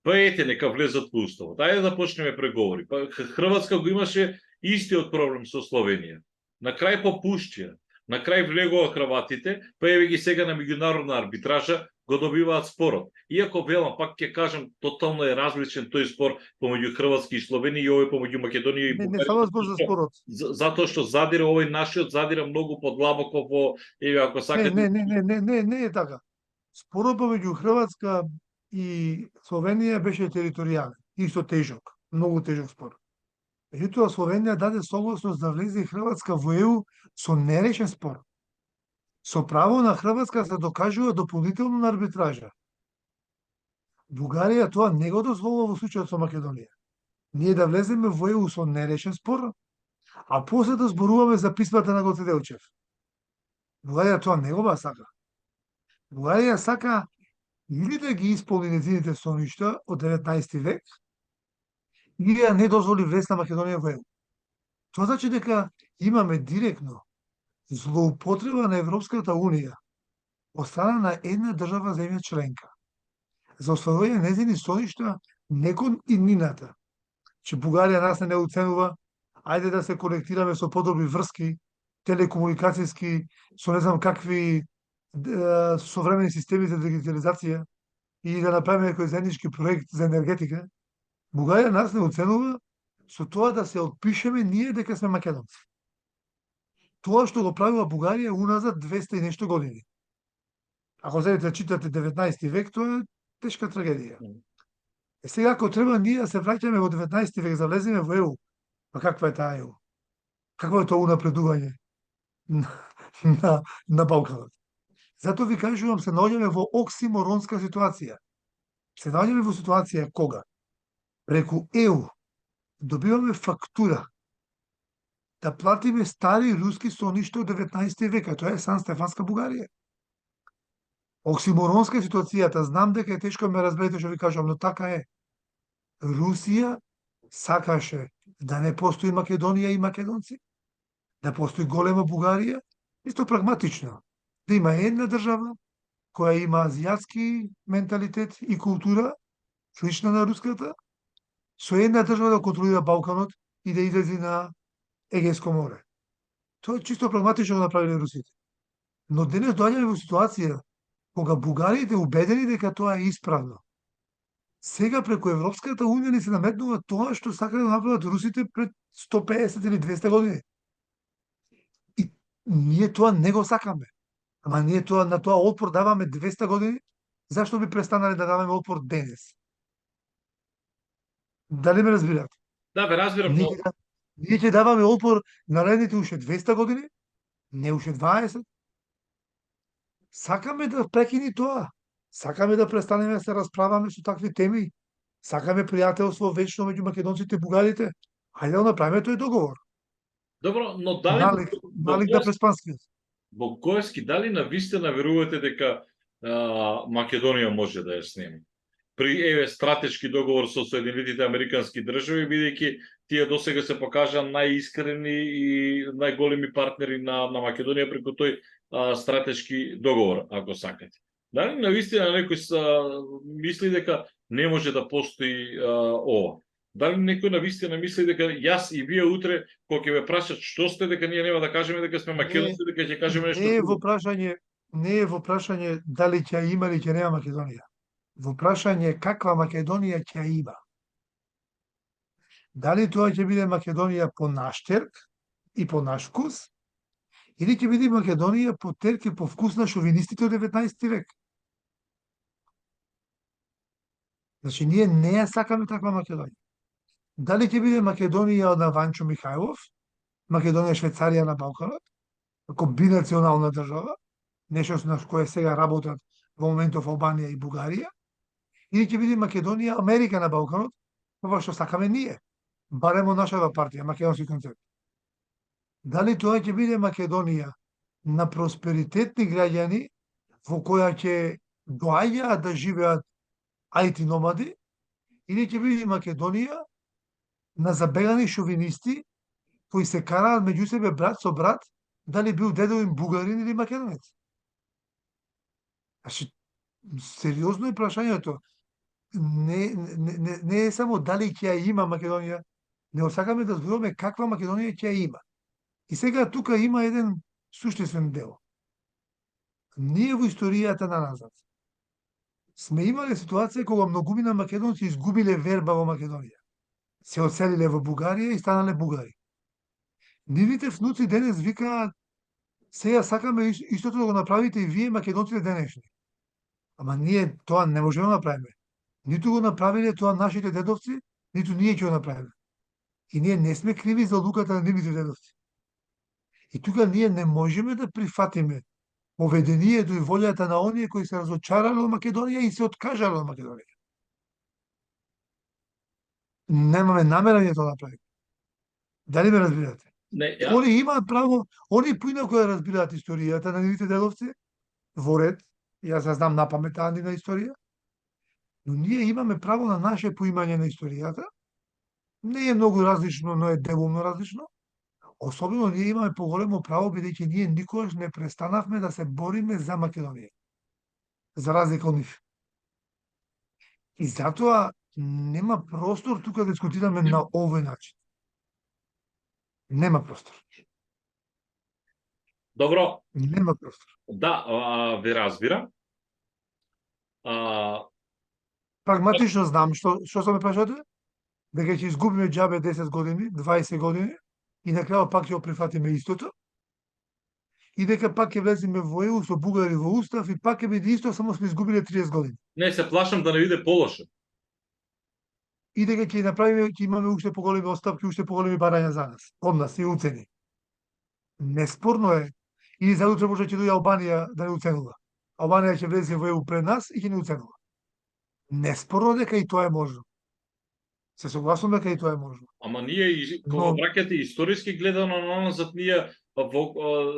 S1: Па ете, нека влезат во уставот. Ајде да почнеме преговори. Па Хрватска го имаше истиот проблем со Словенија. На крај попуштија. На крај влегува хрватите, па еве ги сега на меѓународна арбитража го добиваат спорот. Иако велам, пак ќе кажам, тотално е различен тој спор помеѓу Хрватска и Словенија и овој помеѓу Македонија и Бугарија.
S2: Не само збор за спорот.
S1: Затоа што задира овој нашиот задира многу подлабоко во, еве ако сакате.
S2: Не е така. Спорот помеѓу Хрватска и Словенија беше територијален, исто тежок, многу тежок спор. Меѓутоа Словенија даде согласност да влезе и Хрватска во ЕУ со нерешен спор. Со право на Хрватска се докажува дополнително на арбитража. Бугарија тоа не го дозволува во случајот со Македонија. Ние да влеземе во ЕУ со нерешен спор, а после да зборуваме за писмата на Гоце Делчев. Бугарија тоа не го сака. Бугарија сака или да ги исполни незините соништа од 19 век, или да не дозволи влез на Македонија во ЕУ. Тоа значи дека имаме директно злоупотреба на Европската Унија од страна на една држава земја членка за остварување незини соништа не кон иднината. Че Бугарија нас не уценува, ајде да се конектираме со подобри врски, телекомуникацијски, со не знам какви современи системи за дигитализација и да направиме некој заеднички проект за енергетика. Бугарија нас не оценува со тоа да се отпишеме ние дека сме македонци. Тоа што го правила Бугарија уназад 200 и нешто години. Ако седите да читате 19 век, тоа е тешка трагедија. Сега ако треба ние да се враќаме во 19 век, да влеземе во ЕУ, па каква е таа ЕУ? Какво е тоа унапредување на Балканот? Затоа ви кажувам, се наоѓаме во оксиморонска ситуација. Се наоѓаме во ситуација кога преку ЕУ добиваме фактура да платиме стари руски соништа од 19 века, тоа е Сан Стефанска Бугарија. Оксиморонска ситуацијата, знам дека е тешко ме разберете што ви кажам, но така е. Русија сакаше да не постои Македонија и македонци, да постои голема Бугарија, исто прагматично. Да има една држава која има азијатски менталитет и култура, слична на руската, со една држава да контролира Балканот и да излези на Егејско море. Тоа е чисто прагматично го направиле русите. Но денес доаѓаме во ситуација кога бугарите убедени дека тоа е исправно. Сега преку Европската унија ни се наметнува тоа што сака да направат русите пред 150 или 200 години. И ние тоа не го сакаме. Ама ние тоа на тоа отпор даваме 200 години, зашто би престанале да даваме отпор денес? Дали ме разбирате?
S1: Да, ве разбирам,
S2: Ние
S1: но
S2: ќе, ние ќе даваме отпор наредните уште 200 години, не уште 20. Сакаме да прекини тоа. Сакаме да престанеме да се расправаме со такви теми. Сакаме пријателство вечно меѓу македонците и бугарите. Хајде да направиме тој договор.
S1: добро, но дали
S2: Налик да преспанскиот.
S1: во Коевски, дали навистина верувате дека Македонија може да ја снеме? При стратешки договор со Соединетите Американски држави, бидејќи тие досега се покажа најискрени и најголеми партнери на Македонија преку тој стратешки договор, ако сакате. Дали навистина некој мисли дека не може да постои ова? Дали некој навистина мисли дека јас и вие утре, кога ќе ме прашат што сте, дека ние нема да кажеме дека сме македонци, дека ќе кажеме нешто
S2: Не е
S1: друго?
S2: во прашање, не е во прашање дали ќе има или ќе нема Македонија. Во прашање каква Македонија ќе има. Дали тоа ќе биде Македонија по наш терк и по наш вкус, или ќе биде Македонија по терк и по вкус на шовинистите од 19 век. Значи, ние не ја сакаме таква Македонија. Дали ќе биде Македонија на Ванчо Михајлов, Македонија Швейцарија на Балканот, како бинационална држава, нешто на кое сега работат во моментов Албанија и Бугарија, или ќе биде Македонија Америка на Балканот, ова што сакаме ние, барем од нашата партија, македонски концепт. Дали тоа ќе биде Македонија на просперитетни граѓани во која ќе доаѓаат да живеат IT номади, или ќе биде Македонија на забегани шовинисти кои се караат меѓу себе брат со брат, дали бил дедо им бугарин или македонец. Значи, сериозно е прашањето. Не е само дали ќе ја има Македонија, не сакаме да зборуваме каква Македонија ќе ја има. И сега тука има еден суштинствен дел. Ние во историјата на назад сме имале ситуација кога многумина македонци изгубиле верба во Македонија. Се оселиле во Бугарија и станале бугари. Нивните внуци денес викаат: сега сакаме истото да го направите и вие македонците денешни. Ама ние тоа не можеме да направиме. Ниту го направиле тоа нашите дедовци, ниту ние ќе го направиме. И ние не сме криви за луката на нивните дедовци. И тука ние не можеме да прифатиме поведението и волјата на оние кои се разочарале од Македонија и се откажале од Македонија. Немаме намера ние тоа да направиме. Дали ме разбирате?
S1: Не, ја,
S2: Они имаат право, они поинаку да разбираат историјата на нивните дедовци, во ред, јас ја знам напамет таа нивна историја, но ние имаме право на наше поимање на историјата. Не е многу различно, но е делумно различно. Особено ние имаме поголемо право, бидејќи ние никогаш не престанавме да се бориме за Македонија. За разлика од нив. И затоа нема простор тука да дискутираме на овој начин. Нема простор.
S1: добро,
S2: Нема простор.
S1: да, ве разбирам.
S2: Прагматично знам што се ме прашате, дека ќе изгубиме џабе 10 години, 20 години и на крајот пак ќе го прифатиме истото. И дека пак ќе влеземе во ЕУ со бугари во устав и пак ќе биде исто, само сме изгубиле 30 години.
S1: Не, се плашам да не биде полошо.
S2: И дека ќе направиме, ќе имаме уште поголеми оставки, уште поголеми барања за нас, од нас и уцени. Неспорно е, или за утре може ќе дојде Албанија да не уценува. Албанија ќе влезе во ЕУ пред нас и ќе не уценува. Неспорно дека и тоа е можно. Се согласувам дека и тоа е можно.
S1: Ама ние, кога
S2: Но-
S1: враќате историски гледано на назад, ние,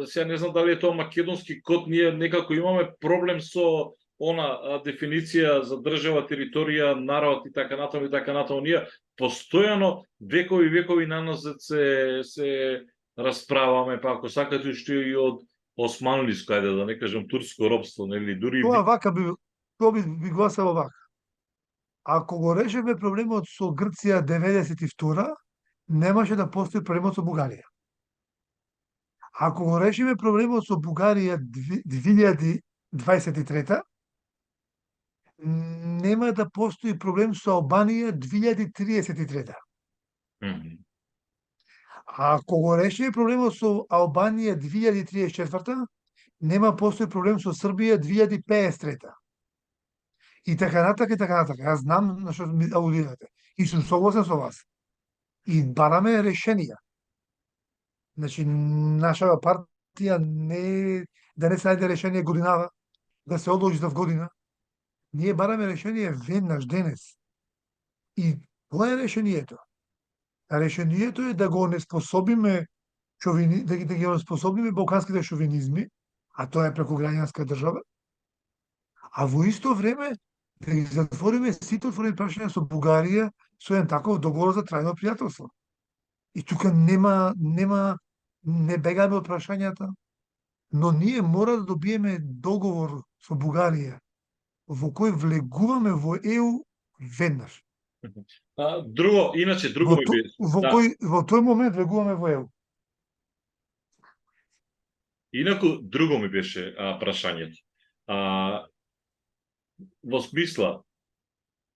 S1: сега не знам дали е тоа македонски код, ние некако имаме проблем со дефиниција за држава, територија, народ и така натаму и така натаму. Ние постојано векови наназад се расправаме, па ако сакате уште и од османлиско, ајде да не кажам турско робство, нели, дури
S2: Тоа вака би гласало вака. Ако го решиме проблемот со Грција 92, немаше да постои проблемот со Бугарија. Ако го решиме проблемот со Бугарија 2023, нема да постои проблем со Албанија 2033.
S1: Мгм.
S2: А ако го решиме проблемот со Албанија 2034, нема постои проблем со Србија 2053. И така натака, и така натака. Јас знам на што ми аудирате. И сум согласен со вас. И бараме решенија. Значи, нашава партија да не се најде решение годинава, да се одложи за година. Ние бараме решение веднаш, денес. И тоа е решението. Решението е да го онеспособиме да ги онеспособиме балканските шовинизми, а тоа е преку граѓанска држава, а во исто време да ги затвориме сите отворени прашања со Бугарија со еден таков договор за трајно пријателство. И тука не бегаме од прашањата, но ние мора да добиеме договор со Бугарија во кој влегуваме во ЕУ веднаш.
S1: Друго ми беше.
S2: Во тој момент влегуваме во ЕУ.
S1: Инаку, друго ми беше прашањето. Во смисла,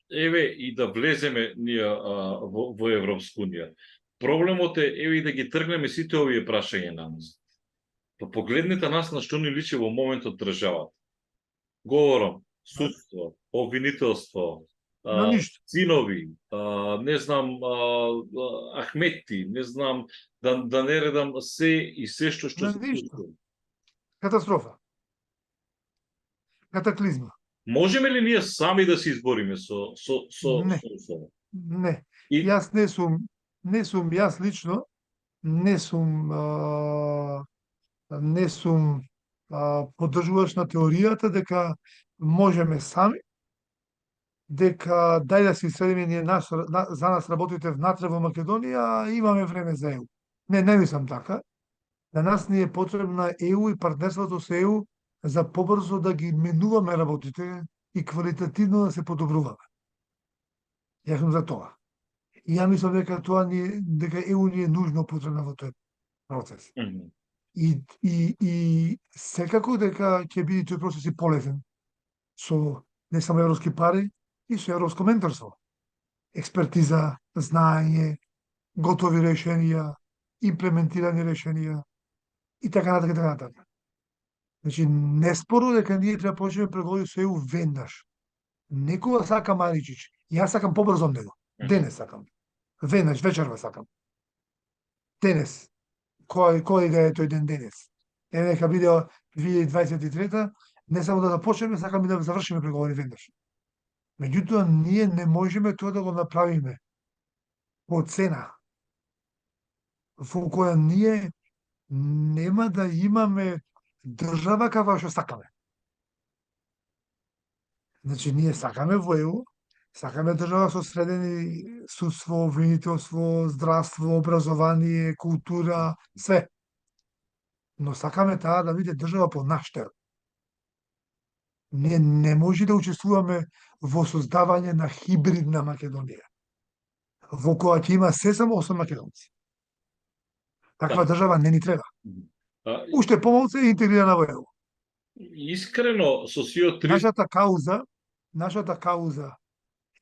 S1: еве и да влеземе ние во Европска унија. Проблемот е, еве и да ги тргнеме сите овие прашања на нас. Па погледнете нас на што ни личи во моментот државата. Говорам, судство, обвинителство,
S2: На ништо.
S1: синови, не знам, Ахметти, не знам, да не редам се и се што
S2: На
S1: се
S2: ништо.
S1: случува.
S2: Катастрофа. Катаклизма.
S1: Можеме ли ние сами да се избориме
S2: Не.
S1: со
S2: Не.
S1: И
S2: Јас јас лично, не сум поддржуваш на теоријата дека можеме сами, дека дај да се средиме ние за нас работите внатре во Македонија, а имаме време за ЕУ. Не мислам така. На нас ни е потребна ЕУ и партнерството со ЕУ за побрзо да ги менуваме работите и квалитативно да се подобруваме. Јас сум за тоа. И ја мислам дека ЕУ ни е нужно потребна во тој процес. И секако дека ќе биде тој процес и полесен со не само европски пари, и со европско менторство. Експертиза, знаење, готови решенија, имплементирани решенија и така натака, така натака. Значи, неспорно дека ние треба почнеме преговори со ЕУ веднаш. Некога сака Маричич. Јас сакам побрзо од него. Денес сакам. Веднаш, вечерва сакам. Денес. Кој да е тој ден денес? Нека биде 2023, не само да почнеме, сакам и да завршиме преговори веднаш. Меѓутоа, ние не можеме тоа да го направиме по цена во која ние нема да имаме држава каква што сакаме. Значи, ние сакаме во ЕУ, сакаме држава со средени судство, обвинителство, здравство, образование, култура, све. Но сакаме таа да биде држава по наш терен. Ние не може да учествуваме во создавање на хибридна Македонија, во која ќе има се само 8 македонци. Таква држава не ни треба. Уште помалку е интегрирана во ЕУ.
S1: Искрено, со сиот
S2: нашата кауза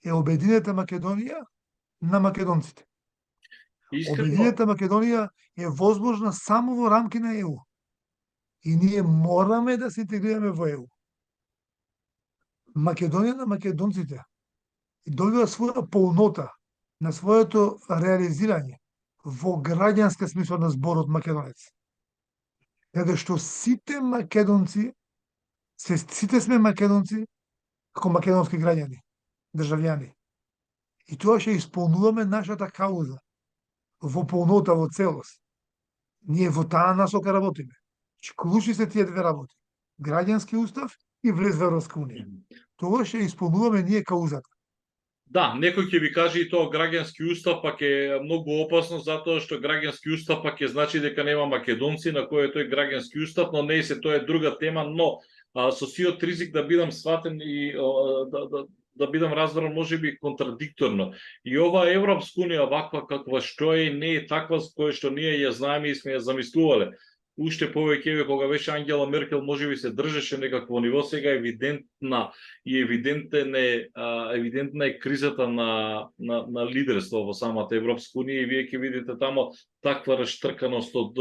S2: е обединета Македонија на македонците. Обединета Македонија е возможна само во рамки на ЕУ. И ние мораме да се интегрираме во ЕУ. Македонија на македонците добива своја полнота на своето реализирање во граѓанска смисла на зборот македонец. Каде што сите македонци, сите сме македонци како македонски граѓани, државјани. И тоа ќе исполнуваме нашата кауза во полнота, во целост. Ние во таа насока работиме. Клучни се тие две работи. Граѓански устав и влез во Европска унија. Тогаш ќе исполнуваме ние каузата.
S1: Да, некој ќе ви каже и тоа граѓански устав пак е многу опасно затоа што граѓански устав пак ќе значи дека нема македонци на кој е тој граѓански устав, но не се, тоа е друга тема, но со сиот ризик да бидам сватен и да бидам разбран можеби контрадикторно. И оваа Европска унија ваква каква што е не е таква која што ние ја знаеме и сме ја замислувале. Уште повеќе кога беше Ангела Меркел можеби се држеше некакво ниво, сега евидентна е кризата на лидерство во самата Европска унија и вие ќе видите тамо таква раштрканост од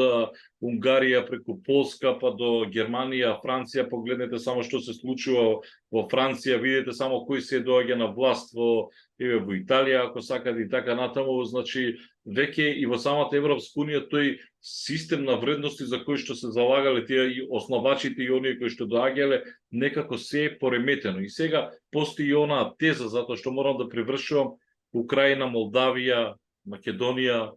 S1: Унгарија преку Полска па до Германија, Франција, погледнете само што се случува во Франција, видите само кој се доаѓа на власт во Италија, ако сакате и така натаму, значи веќе и во самата Европска унија тој систем на вредности за кои што се залагале тие и основачите и оние кои што доаѓале, некако се е пореметено. И сега постои и онаа теза, затоа што морам да привршувам, Украина, Молдавија, Македонија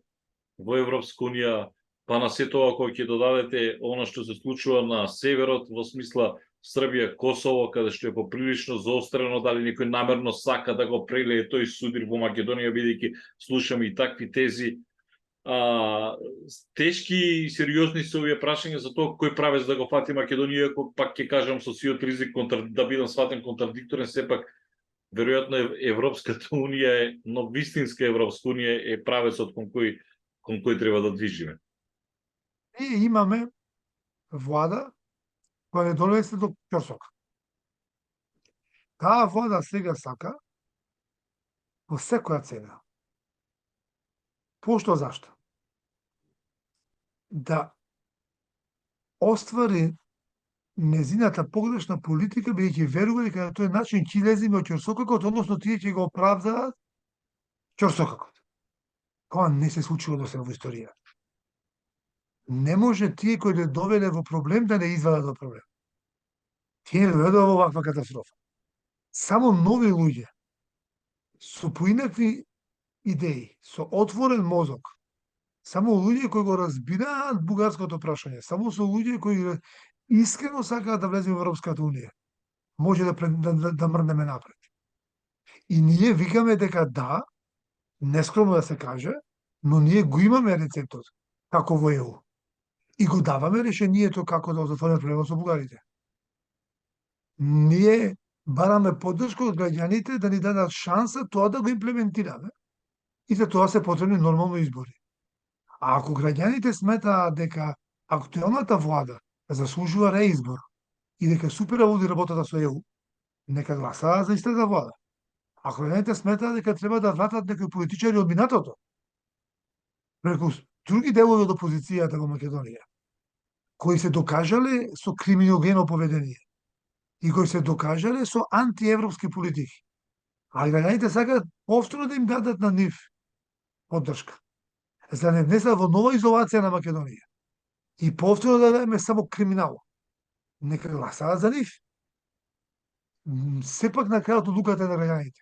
S1: во Европска унија, па на се тоа кој ќе додадете она што се случува на северот, во смисла Србија, Косово, каде што е поприлично заострено, дали некој намерно сака да го прелее тој судир во Македонија, бидејќи слушаме и такви тези. Тешки и сериозни се овие прашања за тоа кој правец да го фати Македонија, ако пак ќе кажам со сиот ризик да бидам сватен контрадикторен, сепак веројатно Европската унија е, но вистинска Европска унија е правецот кон кој треба да движиме.
S2: Ние имаме влада која не донесе до Ќорсок. Таа влада сега сака по секоја цена. Пошто зашто? Да оствари незината погрешна политика, бидејќи верува дека на тој начин ќе излеземе од Ќорсокакот, односно тие ќе го оправдаат Ќорсокакот. Тоа не се случува до сега во историја. Не може тие кои не довеле во проблем да не извадат во проблем. Тие не доведоа во ваква катастрофа. Само нови луѓе со поинакви идеи, со отворен мозок, само луѓе кои го разбираат бугарското прашање, само со луѓе кои искрено сакаат да влеземе во Европската унија, може да мрнеме напред. И ние викаме дека да, нескромно да се каже, но ние го имаме рецептот, како во ЕУ. И го даваме решението како да затвориме проблемот со бугарите. Ние бараме поддршка од граѓаните да ни дадат шанса тоа да го имплементираме. И за тоа се потребни нормално избори. А ако граѓаните сметаат дека актуелната влада заслужува реизбор и дека супер води работата со ЕУ, нека гласаат за истата влада. Ако граѓаните сметаат дека треба да вратат некои политичари од минатото, преку други делови од опозицијата во Македонија, кои се докажале со криминогено поведение и кои се докажале со антиевропски политики. А граѓаните сакаат повторно да им дадат на нив поддршка, за да не внесат во нова изолација на Македонија и повторно да дадеме само криминал. Нека гласаат за нив. Сепак на крајот одлуката на граѓаните.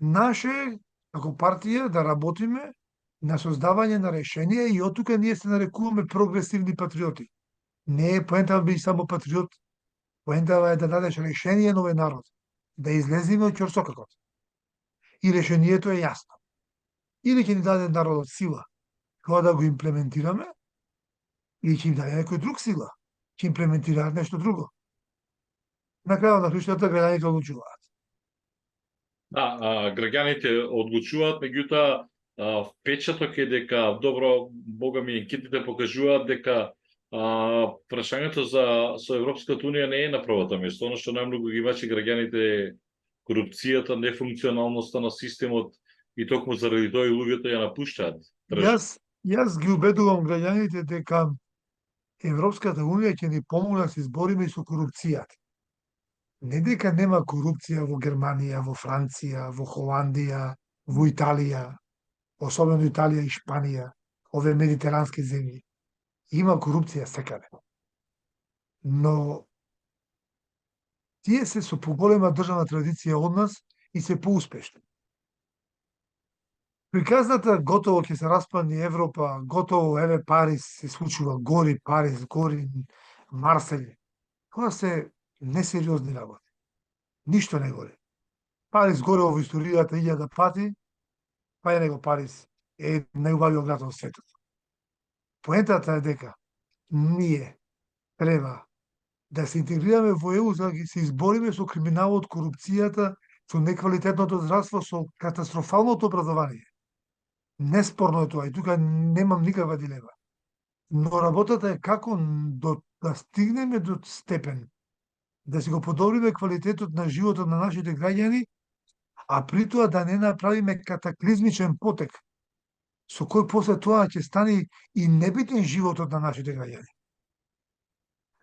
S2: Наше, како партија, да работиме на создавање на решенија и од тука ние се нарекуваме прогресивни патриоти. Не е поентава би само патриот, поентава е да дадеш решение на овој народ, да излеземе од Ќорсокакот. И решението е јасно. Или ќе ни даде народот сила, тоа да го имплементираме, или ќе им даде некој друг сила, ќе имплементираат нешто друго. На крајот на краиштата граѓаните одлучуваат.
S1: Да, граѓаните одлучуваат, меѓутоа впечаток е дека, добро, бога ми, анкетите покажуваат дека прашањето со Европската унија не е на првото место. Оно што најмногу ги мачи граѓаните е корупцијата, нефункционалноста на системот и токму заради тоа и луѓето ја напуштаат.
S2: Јас ги убедувам граѓаните дека Европската унија ќе ни помогне да се избориме и со корупцијата. Не дека нема корупција во Германија, во Франција, во Холандија, во Италија, особено Италија и Шпанија, овие медитерански земји. Има корупција секаде. Но тие се со поголема државна традиција од нас и се поуспешни. Приказната готово ќе се распадне Европа, готово еве Париз се случува, гори Париз, гори Марселј. Тоа се Несериозни работи. Ништо не горе. Париз горе во историјата 1000 пати, па е него Париз е најубавиот град во светот. Поентата е дека ние треба да се интегрираме во ЕУ за да ги се избориме со криминалот, корупцијата, со неквалитетното здравство, со катастрофалното образование. Неспорно е тоа и тука немам никаква дилема. Но работата е како да стигнеме до степен да си го подобриме квалитетот на животот на нашите граѓани, а при тоа да не направиме катаклизмичен потек, со кој после тоа ќе стане и небитен животот на нашите граѓани.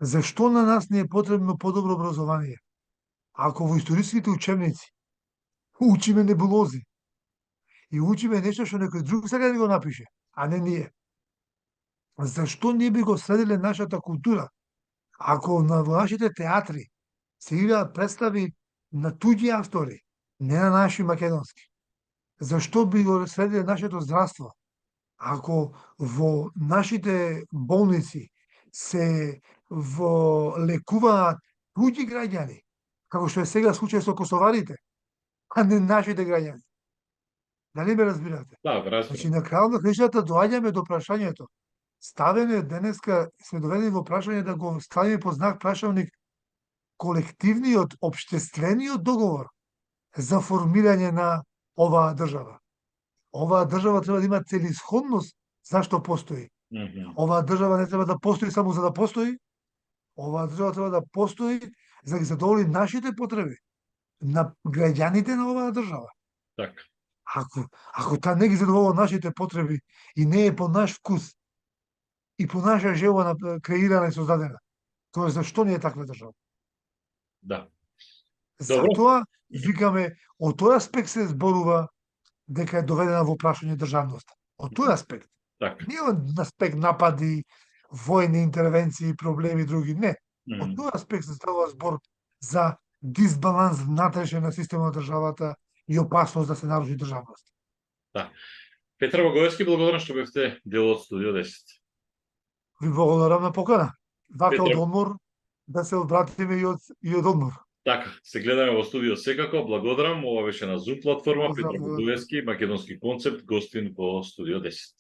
S2: Зашто на нас не е потребно подобро образование? Ако во историските учебници учиме небулози и учиме нешто што некој друг сега да го напише, а не ние. Зашто не би го следиле нашата култура? Ако на нашите театри се играат представи на туѓи автори, не на наши македонски. Зашто би го следиле нашето здравство? Ако во нашите болници се во лекуваат туѓи граѓани, како што е сега случај со косоварите, а не нашите граѓани. Дали ме разбирате?
S1: Да, разбирам.
S2: Значи, на крајот на краищата доаѓаме до прашањето. Ставено денеска, сме доведени во прашање да го ставиме под знак прашалник колективниот, општествениот договор за формирање на оваа држава. Оваа држава треба да има целисходност зашто постои. Оваа држава не треба да постои само за да постои. Оваа држава треба да постои за да ги задоволи нашите потреби на граѓаните на оваа држава.
S1: Така.
S2: Ако таа не ги задоволува нашите потреби и не е по наш вкус и по наша желба креирана и создадена, тоа зашто не е таква држава?
S1: Да.
S2: Затоа викаме од тој аспект се зборува дека е доведена во прашање државноста. Од тој аспект.
S1: Така.
S2: Не од аспект напади, војни интервенции, проблеми други, не. Од тој аспект се ставува збор за дисбаланс внатрешен на системот на државата и опасност да се наруши државност.
S1: Да. Петар Благоевски, благодарам што бевте дел од Студио 10.
S2: Ви благодарам на покана. Вака
S1: Петре...
S2: од одмор да се одвратиме и од одмор.
S1: Така, се гледаме во студио секако. Благодарам. Ова беше на Zoom платформа. Петар Благоевски, македонски концепт, гостин во Студио 10.